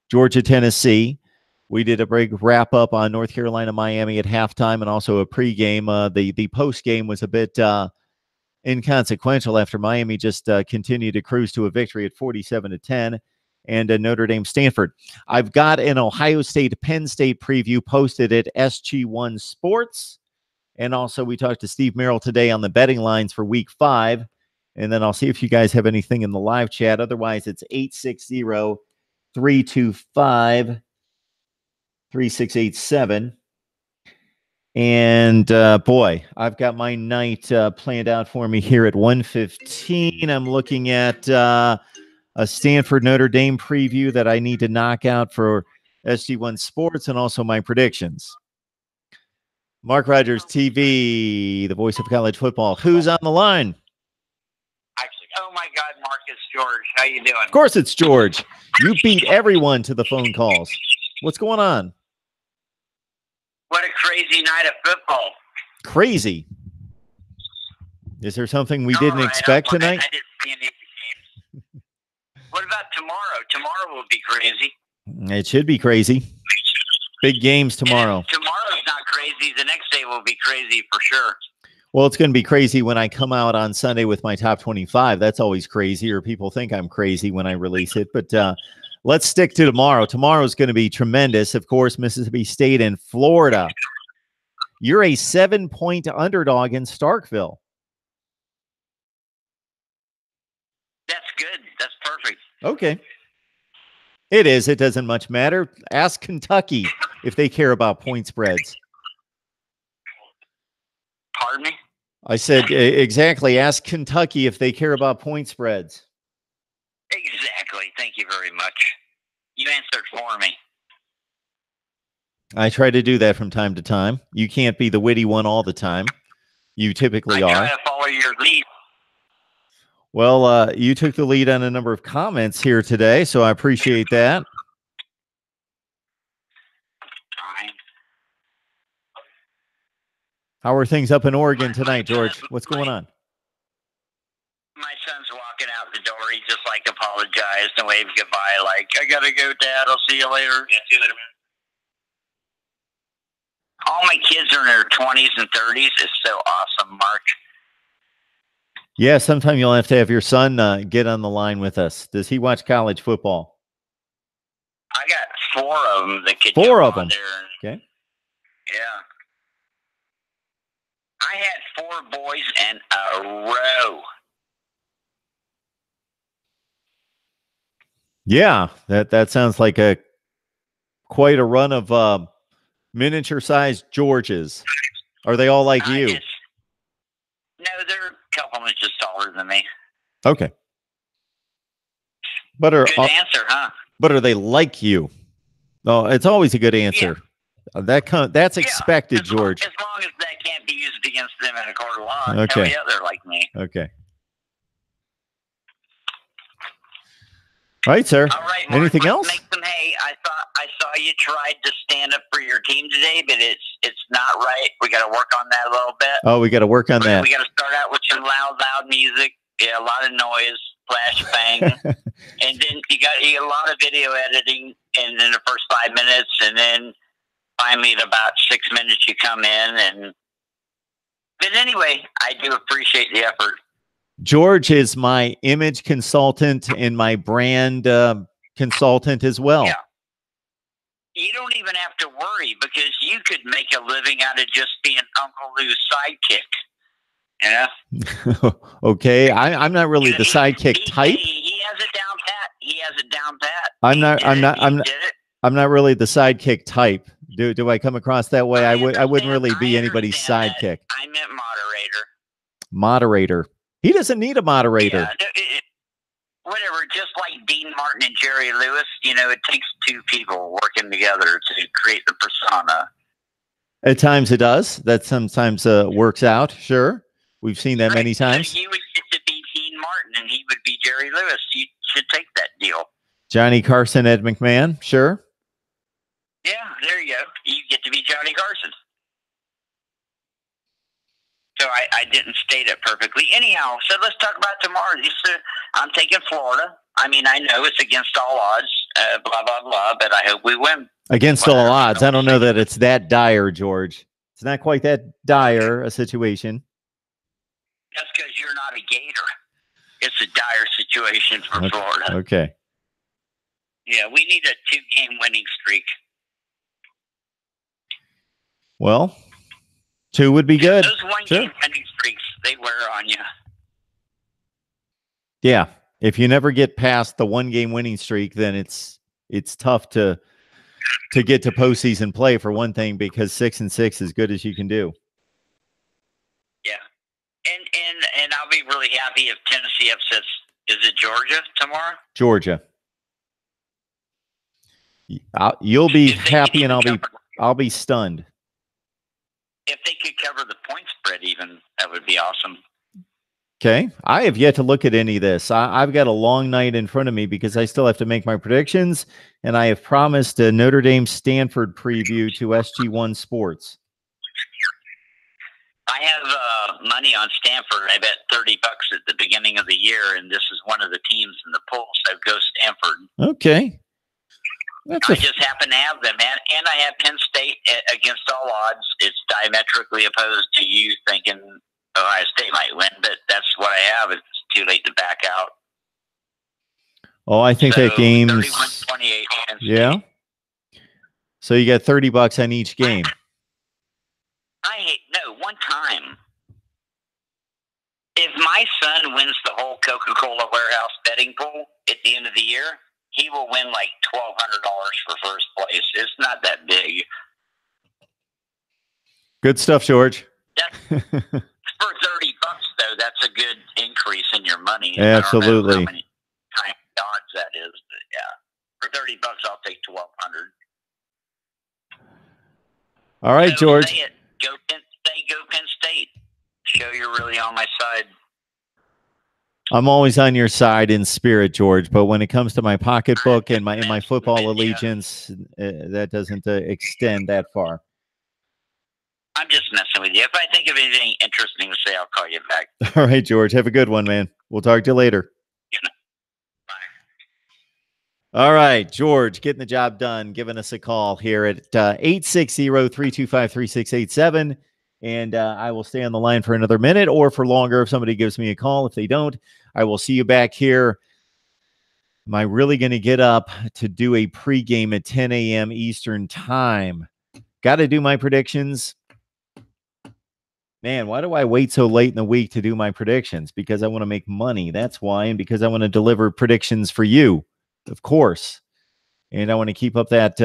Georgia, Tennessee. We did a big wrap up on North Carolina, Miami at halftime, and also a pregame. The post game was a bit inconsequential after Miami just continued to cruise to a victory at 47-10, and Notre Dame, Stanford. I've got an Ohio State, Penn State preview posted at SG1 Sports. And also, we talked to Steve Merrill today on the betting lines for week 5. And then I'll see if you guys have anything in the live chat. Otherwise, it's 860-325-3687. And boy, I've got my night planned out for me here at 1:15. I'm looking at a Stanford Notre Dame preview that I need to knock out for SG1 Sports, and also my predictions. Mark Rogers TV, the voice of college football. Who's on the line? Actually, oh my God, Mark, it's George. How you doing? Of course it's George. You beat everyone to the phone calls. What's going on? What a crazy night of football. Crazy. Is there something we didn't expect tonight? I didn't see any of the games. What about tomorrow? Tomorrow will be crazy. It should be crazy. Big games tomorrow. And tomorrow's not crazy. The next day will be crazy for sure. Well, it's going to be crazy when I come out on Sunday with my top 25. That's always crazy, or people think I'm crazy when I release it. But let's stick to tomorrow. Tomorrow's going to be tremendous. Of course, Mississippi State and Florida. You're a 7-point underdog in Starkville. That's good. That's perfect. Okay. It is. It doesn't much matter. Ask Kentucky if they care about point spreads. Pardon me? I said exactly. Ask Kentucky if they care about point spreads. Exactly. Thank you very much. You answered for me. I try to do that from time to time. You can't be the witty one all the time. You typically are. I try to follow your lead. Well, you took the lead on a number of comments here today, so I appreciate that. How are things up in Oregon tonight, George? What's going on? My son's walking out the door. He just apologized and waved goodbye, like, I gotta go, Dad. I'll see you later. Yeah, see you later, man. All my kids are in their 20s and 30s. It's so awesome, Mark. Yeah, sometime you'll have to have your son get on the line with us. Does he watch college football? I got 4 of them that could Four of them. There. Okay. Yeah. I had 4 boys in a row. Yeah, that sounds like quite a run of miniature-sized Georges. Are they all like you? couple inches taller than me. Okay. But Good answer, huh? But are they like you? Oh, it's always a good answer. Yeah. That's expected, George. As long as that can't be used against them in a court of law. Okay. Hell yeah, they're like me. Okay. All right, sir. All right, Mark, anything else? Make some hay. I saw you tried to stand up for your team today, but it's not right. We got to work on that a little bit. Oh, we got to work on that. We got to start out with some loud music. Yeah, a lot of noise, flash bang, and then you got a lot of video editing in the first 5 minutes, and then finally at about 6 minutes you come in. But anyway, I do appreciate the effort. George is my image consultant and my brand consultant as well. Yeah. You don't even have to worry because you could make a living out of just being Uncle Lou's sidekick. Yeah. Okay. I'm not really the sidekick type. He has it down pat. He has it down pat. I'm not really the sidekick type. Do I come across that way? I wouldn't really be anybody's sidekick. I meant moderator. Moderator. He doesn't need a moderator. Yeah, whatever. Just like Dean Martin and Jerry Lewis, it takes two people working together to create the persona. At times it does. That sometimes works out. Sure. We've seen that many times. You would get to be Dean Martin and he would be Jerry Lewis. You should take that deal. Johnny Carson, Ed McMahon. Sure. Yeah, there you go. You get to be Johnny Carson. So I didn't state it perfectly. Anyhow, so let's talk about tomorrow. I'm taking Florida. I mean, I know it's against all odds, blah, blah, blah, but I hope we win. Against all odds. I don't know that it's that dire, George. It's not quite that dire a situation. That's because you're not a Gator. It's a dire situation for Florida. Okay. Yeah, we need a 2-game winning streak. Well, 2 would be good. Those 1-game winning streaks, they wear on you. Yeah. If you never get past the 1-game winning streak, then it's tough to get to postseason play for one thing, because 6-6 is good as you can do. Yeah. And I'll be really happy if Tennessee upsets. Is it Georgia tomorrow? Georgia. You'll be happy and I'll be stunned. If they could cover the point spread even, that would be awesome. Okay. I have yet to look at any of this. I've got a long night in front of me because I still have to make my predictions, and I have promised a Notre Dame Stanford preview to SG1 Sports. I have money on Stanford. I bet $30 at the beginning of the year, and this is one of the teams in the pool, so go Stanford. Okay. I just happen to have them, and I have Penn State against all odds. It's diametrically opposed to you thinking Ohio State might win, but that's what I have. It's too late to back out. Oh, I think that game's 31-28. Yeah. So you got $30 on each game. One time. If my son wins the whole Coca-Cola warehouse betting pool at the end of the year, he will win like $1,200 for first place. It's not that big. Good stuff, George. For $30, though, that's a good increase in your money. Absolutely. I don't know how many times odds that is, but yeah, for $30, I'll take $1,200. All right, so George. Say it. Go Penn State. Show you're really on my side. I'm always on your side in spirit, George, but when it comes to my pocketbook and my football allegiance, that doesn't extend that far. I'm just messing with you. If I think of anything interesting to say, I'll call you back. All right, George. Have a good one, man. We'll talk to you later. Bye. All right, George, getting the job done, giving us a call here at 860-325-3687. And I will stay on the line for another minute or for longer if somebody gives me a call. If they don't, I will see you back here. Am I really going to get up to do a pregame at 10 a.m. Eastern time? Got to do my predictions. Man, why do I wait so late in the week to do my predictions? Because I want to make money. That's why. And because I want to deliver predictions for you, of course. And I want to keep up that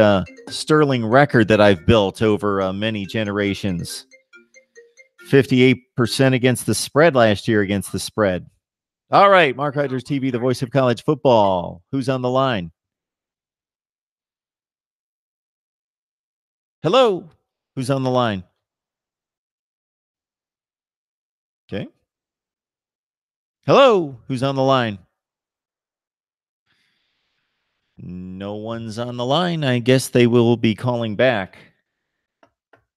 sterling record that I've built over many generations. 58% against the spread last year against the spread. All right, Mark Rogers TV, the voice of college football. Who's on the line? Hello. Who's on the line? Okay. Hello. Who's on the line? No one's on the line. I guess they will be calling back.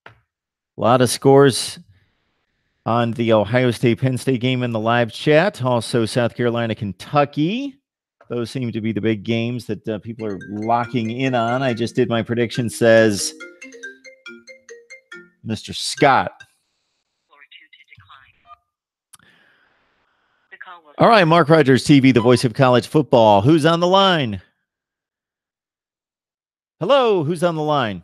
A lot of scores on the Ohio State-Penn State game in the live chat. Also, South Carolina, Kentucky. Those seem to be the big games that people are locking in on. I just did my prediction, says Mr. Scott. All right, Mark Rogers TV, the voice of college football. Who's on the line? Hello, who's on the line?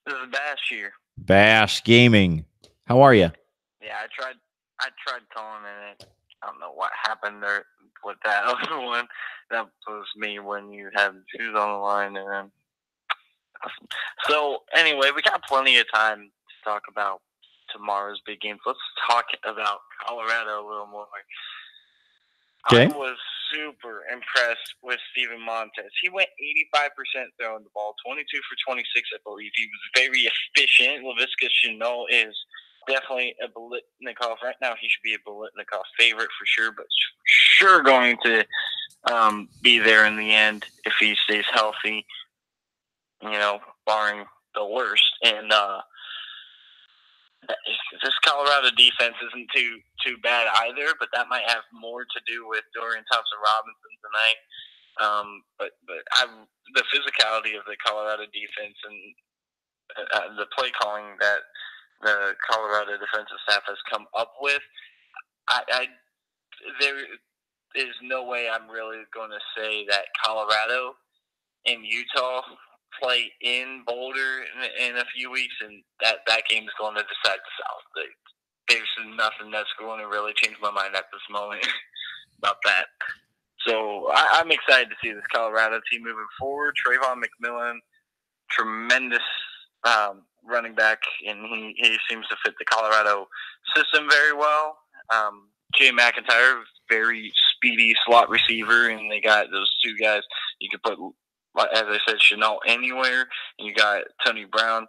This is Bash here. Bash Gaming. How are you? Yeah, I tried calling and I don't know what happened there with that other one. That was me when you had who's on the line and then. So anyway, we got plenty of time to talk about tomorrow's big games. Let's talk about Colorado a little more. Okay. I was super impressed with Steven Montez. He went 85% throwing the ball, 22 for 26, I believe. He was very efficient. Laviska Shenault is definitely a Biletnikoff. Right now, he should be a Biletnikoff favorite for sure, but sure going to be there in the end if he stays healthy, you know, barring the worst. And this Colorado defense isn't too bad either, but that might have more to do with Dorian Thompson-Robinson tonight. But the physicality of the Colorado defense and the play calling that the Colorado defensive staff has come up with, there is no way I'm really going to say that Colorado and Utah play in Boulder in a few weeks, and that game is going to decide the South. There's nothing that's going to really change my mind at this moment about that. So I'm excited to see this Colorado team moving forward. Trayvon McMillan, tremendous running back, and he seems to fit the Colorado system very well. Jay McIntyre, very speedy slot receiver, and they got those two guys you could put, as I said, Shenault anywhere, and you got Tony Brown.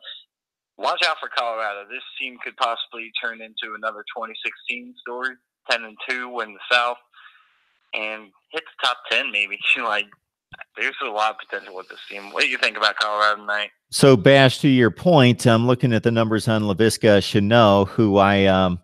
Watch out for Colorado. This team could possibly turn into another 2016 story, 10-2, win the South, and hit the top 10 maybe. Like, there's a lot of potential with this team. What do you think about Colorado tonight? So, Bash, to your point, I'm looking at the numbers on Laviska Shenault, who I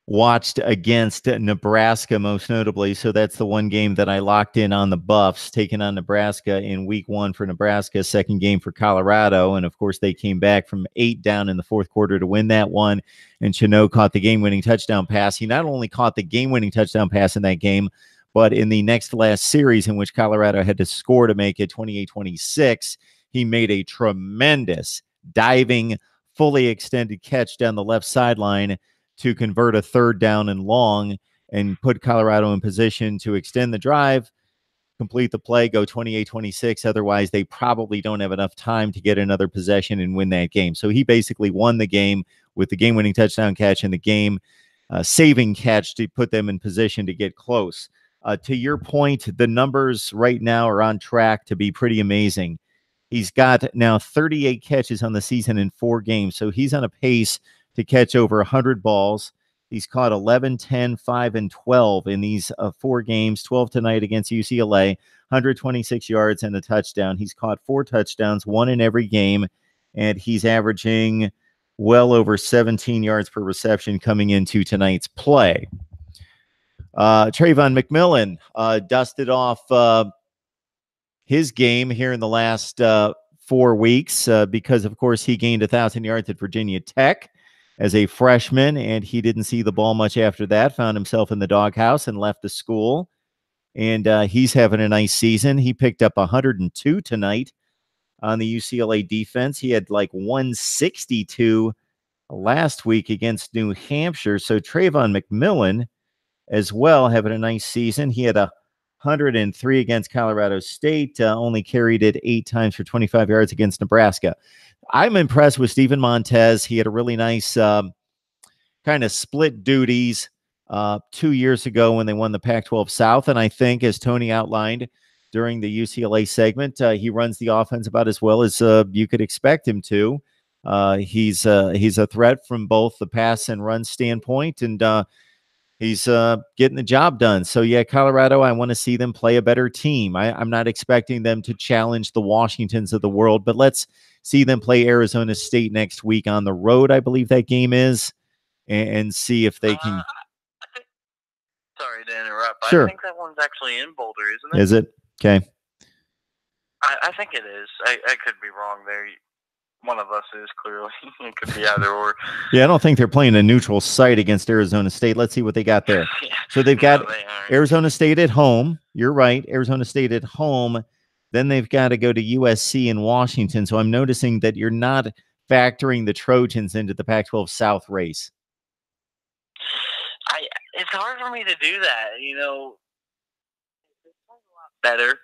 watched against Nebraska most notably. So that's the one game that I locked in on the Buffs, taking on Nebraska in week 1 for Nebraska, second game for Colorado. And of course, they came back from 8 down in the fourth quarter to win that one. And Shenault caught the game-winning touchdown pass. He not only caught the game-winning touchdown pass in that game, but in the next last series in which Colorado had to score to make it 28-26, he made a tremendous diving, fully extended catch down the left sideline to convert a third down and long and put Colorado in position to extend the drive, complete the play, go 28-26. Otherwise, they probably don't have enough time to get another possession and win that game. So he basically won the game with the game-winning touchdown catch and the game-saving catch to put them in position to get close. To your point, the numbers right now are on track to be pretty amazing. He's got now 38 catches on the season in 4 games, so he's on a pace to catch over 100 balls. He's caught 11, 10, 5, and 12 in these 4 games, 12 tonight against UCLA, 126 yards and a touchdown. He's caught 4 touchdowns, 1 in every game, and he's averaging well over 17 yards per reception coming into tonight's play. Trayvon McMillan dusted off his game here in the last 4 weeks because, of course, he gained 1,000 yards at Virginia Tech as a freshman, and he didn't see the ball much after that, found himself in the doghouse and left the school. And he's having a nice season. He picked up 102 tonight on the UCLA defense. He had like 162 last week against New Hampshire. So Trayvon McMillan as well having a nice season. He had 103 against Colorado State, only carried it 8 times for 25 yards against Nebraska. I'm impressed with Steven Montez. He had a really nice kind of split duties 2 years ago when they won the Pac-12 South. And I think, as Tony outlined during the UCLA segment, he runs the offense about as well as you could expect him to. He's a threat from both the pass and run standpoint, and he's getting the job done. So, yeah, Colorado, I want to see them play a better team. I'm not expecting them to challenge the Washingtons of the world, but let's see them play Arizona State next week on the road, I believe that game is, and see if they can. Sorry to interrupt. Sure. I think that one's actually in Boulder, isn't it? Is it? Okay. I think it is. I could be wrong there. One of us is, clearly. It could be either or. Yeah, I don't think they're playing a neutral site against Arizona State. Let's see what they got there. Yeah. So they've got They Arizona State at home. You're right. Arizona State at home. Then they've got to go to USC in Washington. So I'm noticing that you're not factoring the Trojans into the Pac-12 South race. It's hard for me to do that. You know, it's a lot better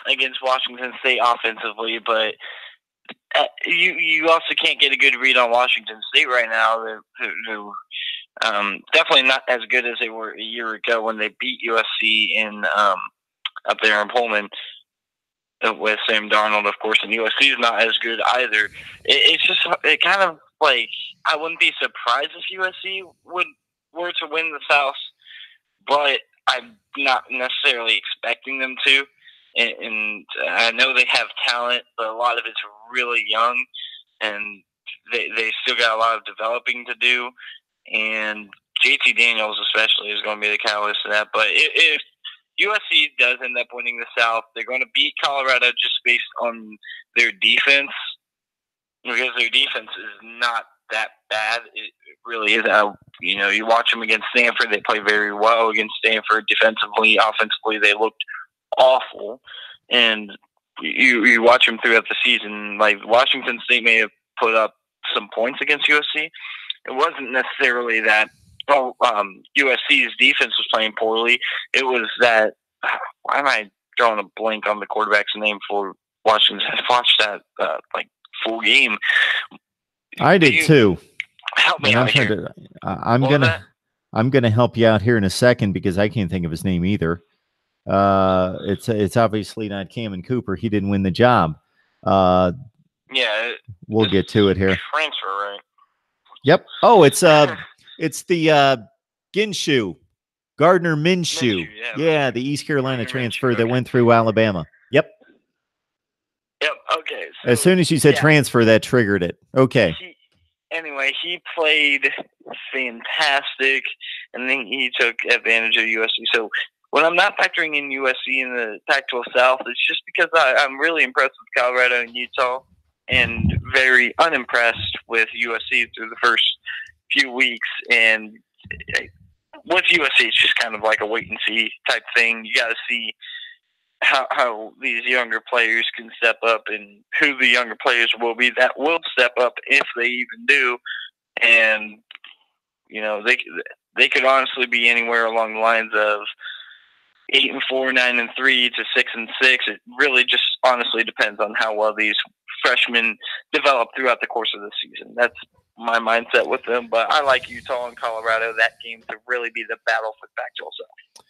against Washington State offensively, but you also can't get a good read on Washington State right now. Who definitely not as good as they were a year ago when they beat USC in up there in Pullman with Sam Darnold, of course, and USC is not as good either. It's just kind of like, I wouldn't be surprised if USC were to win the South, but I'm not necessarily expecting them to. And I know they have talent, but a lot of it's really young, and they still got a lot of developing to do. And JT Daniels especially is going to be the catalyst of that. But if USC does end up winning the South, they're going to beat Colorado just based on their defense, because their defense is not that bad. It really is. You know, you watch them against Stanford, they play very well against Stanford defensively. Offensively, they looked awful. And you watch them throughout the season. Like, Washington State may have put up some points against USC. It wasn't necessarily that USC's defense was playing poorly. It was that, why am I drawing a blank on the quarterback's name for Washington? I watched that full game. I did too. Help me out here. I'm gonna help you out here in a second, because I can't think of his name either. It's obviously not Cameron Cooper. He didn't win the job. Yeah, we'll get to it here. Transfer, right? Yep. Oh, it's the Ginshu, Gardner Minshew. Yeah, the East Carolina transfer that went through Alabama. Yep. Okay. So, as soon as you said transfer, that triggered it. Okay. Anyway, he played fantastic, and then he took advantage of USC. So when I'm not factoring in USC in the Pac-12 South, it's just because I'm really impressed with Colorado and Utah, and very unimpressed with USC through the first few weeks. And with USC, it's just kind of like a wait-and-see type thing. You got to see how these younger players can step up, and who the younger players will be that will step up, if they even do. And, you know, they could honestly be anywhere along the lines of 8-4, 9-3 to 6-6. It really just honestly depends on how well these freshmen develop throughout the course of the season. That's my mindset with them. But I like Utah and Colorado, that game, to really be the battle for Pac-12 South.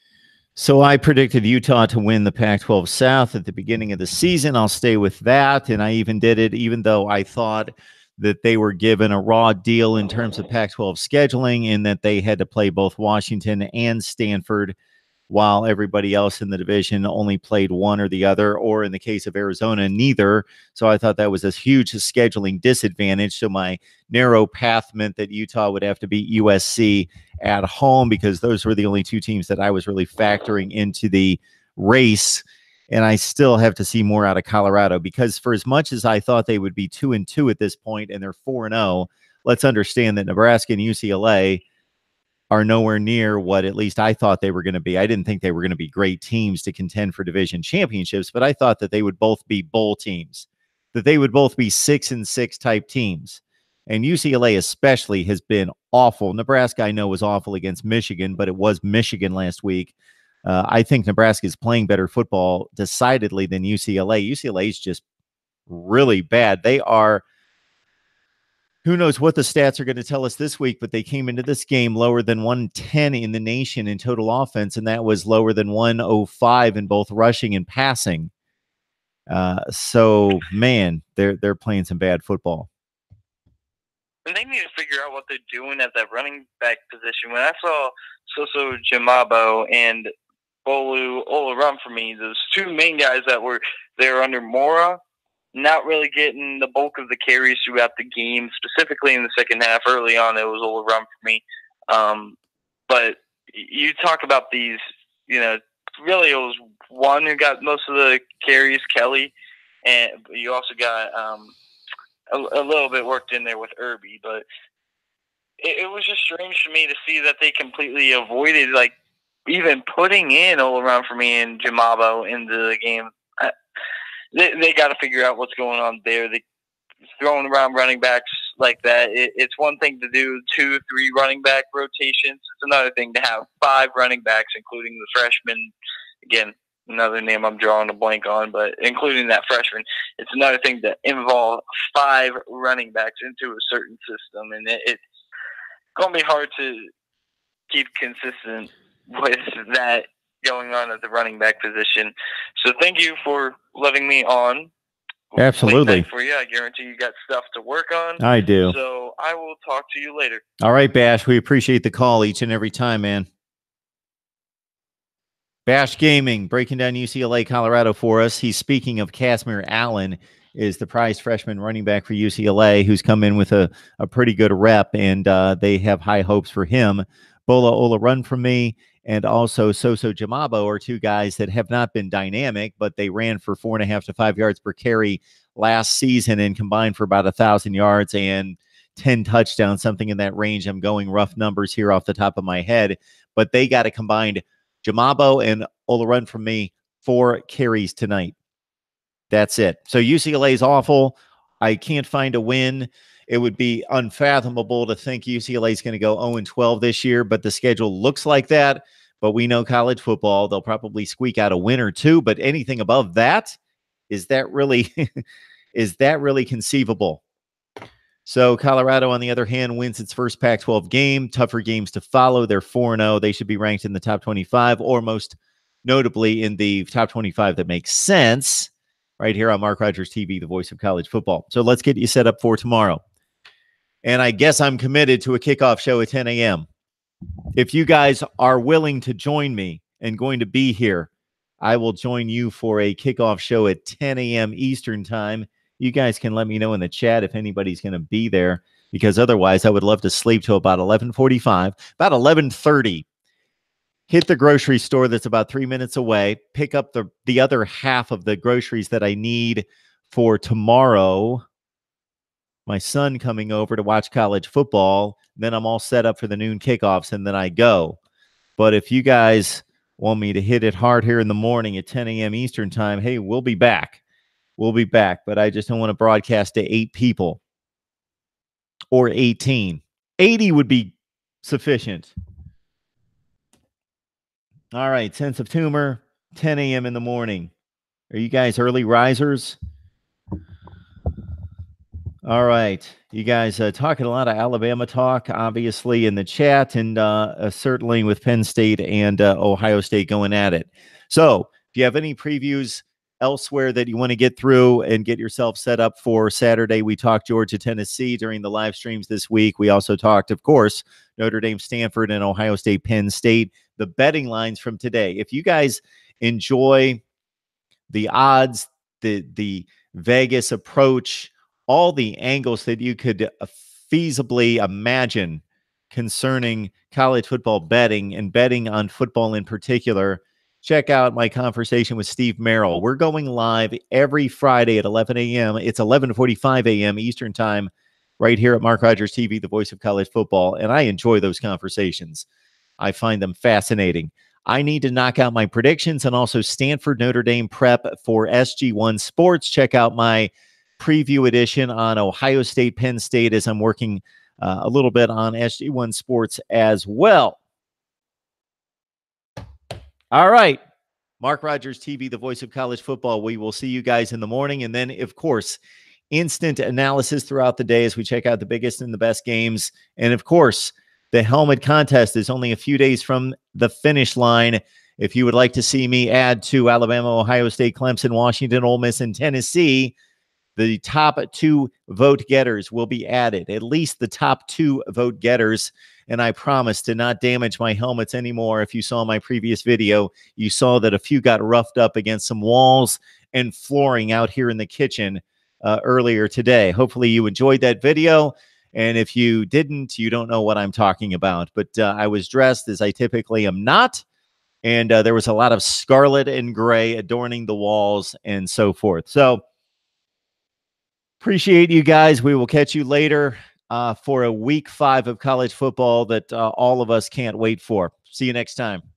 So I predicted Utah to win the Pac-12 South at the beginning of the season. I'll stay with that. And I even did it, even though I thought that they were given a raw deal in terms of Pac-12 scheduling, in that they had to play both Washington and Stanford, while everybody else in the division only played one or the other, or in the case of Arizona, neither. So I thought that was a huge scheduling disadvantage. So my narrow path meant that Utah would have to beat USC at home, because those were the only two teams that I was really factoring into the race. And I still have to see more out of Colorado, because for as much as I thought they would be 2-2 at this point, and they're 4-0, let's understand that Nebraska and UCLA are nowhere near what at least I thought they were going to be. I didn't think they were going to be great teams to contend for division championships, but I thought that they would both be bowl teams, that they would both be 6-6 type teams. And UCLA especially has been awful. Nebraska, I know, was awful against Michigan, but it was Michigan last week. I think Nebraska is playing better football decidedly than UCLA. UCLA is just really bad. They are Who knows what the stats are going to tell us this week, but they came into this game lower than 110 in the nation in total offense, and that was lower than 105 in both rushing and passing. So, man, they're playing some bad football. And they need to figure out what they're doing at that running back position. When I saw Soso Jamabo and Bolu Olorunfemi, those two main guys that were there under Mora, not really getting the bulk of the carries throughout the game, specifically in the second half. Early on, it was Olorunfemi. But you talk about these, really it was one who got most of the carries, Kelly, and you also got a little bit worked in there with Irby. But it was just strange to me to see that they completely avoided, like, even putting in Olorunfemi and Jamabo into the game. They got to figure out what's going on there. They throwing around running backs like that. It's one thing to do 2-3 running back rotations. It's another thing to have 5 running backs, including the freshman. Again, another name I'm drawing a blank on, but including that freshman. It's another thing to involve 5 running backs into a certain system, and it's going to be hard to keep consistent with that going on at the running back position. So thank you for letting me on. Absolutely. For you. I guarantee you got stuff to work on. I do. So I will talk to you later. All right, Bash. We appreciate the call each and every time, man. Bash Gaming breaking down UCLA, Colorado for us. He's speaking of Casimir Allen, is the prized freshman running back for UCLA, who's come in with a pretty good rep, and they have high hopes for him. Bola Olorunfemi and also Soso Jamabo are two guys that have not been dynamic, but they ran for 4.5 to 5 yards per carry last season and combined for about 1,000 yards and 10 touchdowns, something in that range. I'm going rough numbers here off the top of my head, but they got a combined Jamabo and Olorunfemi 4 carries tonight. That's it. So UCLA is awful. I can't find a win. It would be unfathomable to think UCLA is going to go 0-12 this year, but the schedule looks like that. But we know college football, they'll probably squeak out a win or two, but anything above that, is that really conceivable? So Colorado, on the other hand, wins its first Pac-12 game. Tougher games to follow. They're 4-0. They should be ranked in the top 25, or most notably in the top 25 that makes sense, right here on Mark Rogers TV, the voice of college football. So let's get you set up for tomorrow. And I guess I'm committed to a kickoff show at 10 a.m. If you guys are willing to join me and going to be here, I will join you for a kickoff show at 10 a.m. Eastern time. You guys can let me know in the chat if anybody's going to be there, because otherwise I would love to sleep till about 11:45, about 11:30. Hit the grocery store that's about 3 minutes away, pick up the other half of the groceries that I need for tomorrow. My son coming over to watch college football. Then I'm all set up for the noon kickoffs, and then I go. But if you guys want me to hit it hard here in the morning at 10 a.m. Eastern time, hey, we'll be back. We'll be back, but I just don't want to broadcast to 8 people or 18. 80 would be sufficient. All right, sense of humor, 10 a.m. in the morning. Are you guys early risers? All right. You guys talking a lot of Alabama talk, obviously, in the chat, and certainly with Penn State and Ohio State going at it. So if you have any previews elsewhere that you want to get through and get yourself set up for Saturday, we talked Georgia, Tennessee during the live streams this week. We also talked, of course, Notre Dame, Stanford, and Ohio State, Penn State, the betting lines from today. If you guys enjoy the odds, the Vegas approach, all the angles that you could feasibly imagine concerning college football betting and betting on football in particular, check out my conversation with Steve Merrill. We're going live every Friday at 11 a.m. It's 11:45 a.m. Eastern time right here at Mark Rogers TV, the voice of college football, and I enjoy those conversations. I find them fascinating. I need to knock out my predictions and also Stanford Notre Dame prep for SG1 Sports. Check out my preview edition on Ohio State, Penn State, as I'm working a little bit on SG1 Sports as well. All right. Mark Rogers TV, the voice of college football. We will see you guys in the morning. And then, of course, instant analysis throughout the day as we check out the biggest and the best games. And of course, the helmet contest is only a few days from the finish line. If you would like to see me add to Alabama, Ohio State, Clemson, Washington, Ole Miss, and Tennessee, the top 2 vote getters will be added, at least the top 2 vote getters. And I promise to not damage my helmets anymore. If you saw my previous video, you saw that a few got roughed up against some walls and flooring out here in the kitchen earlier today. Hopefully you enjoyed that video. And if you didn't, you don't know what I'm talking about. But I was dressed as I typically am not. And there was a lot of scarlet and gray adorning the walls and so forth. So appreciate you guys. We will catch you later for a week 5 of college football that all of us can't wait for. See you next time.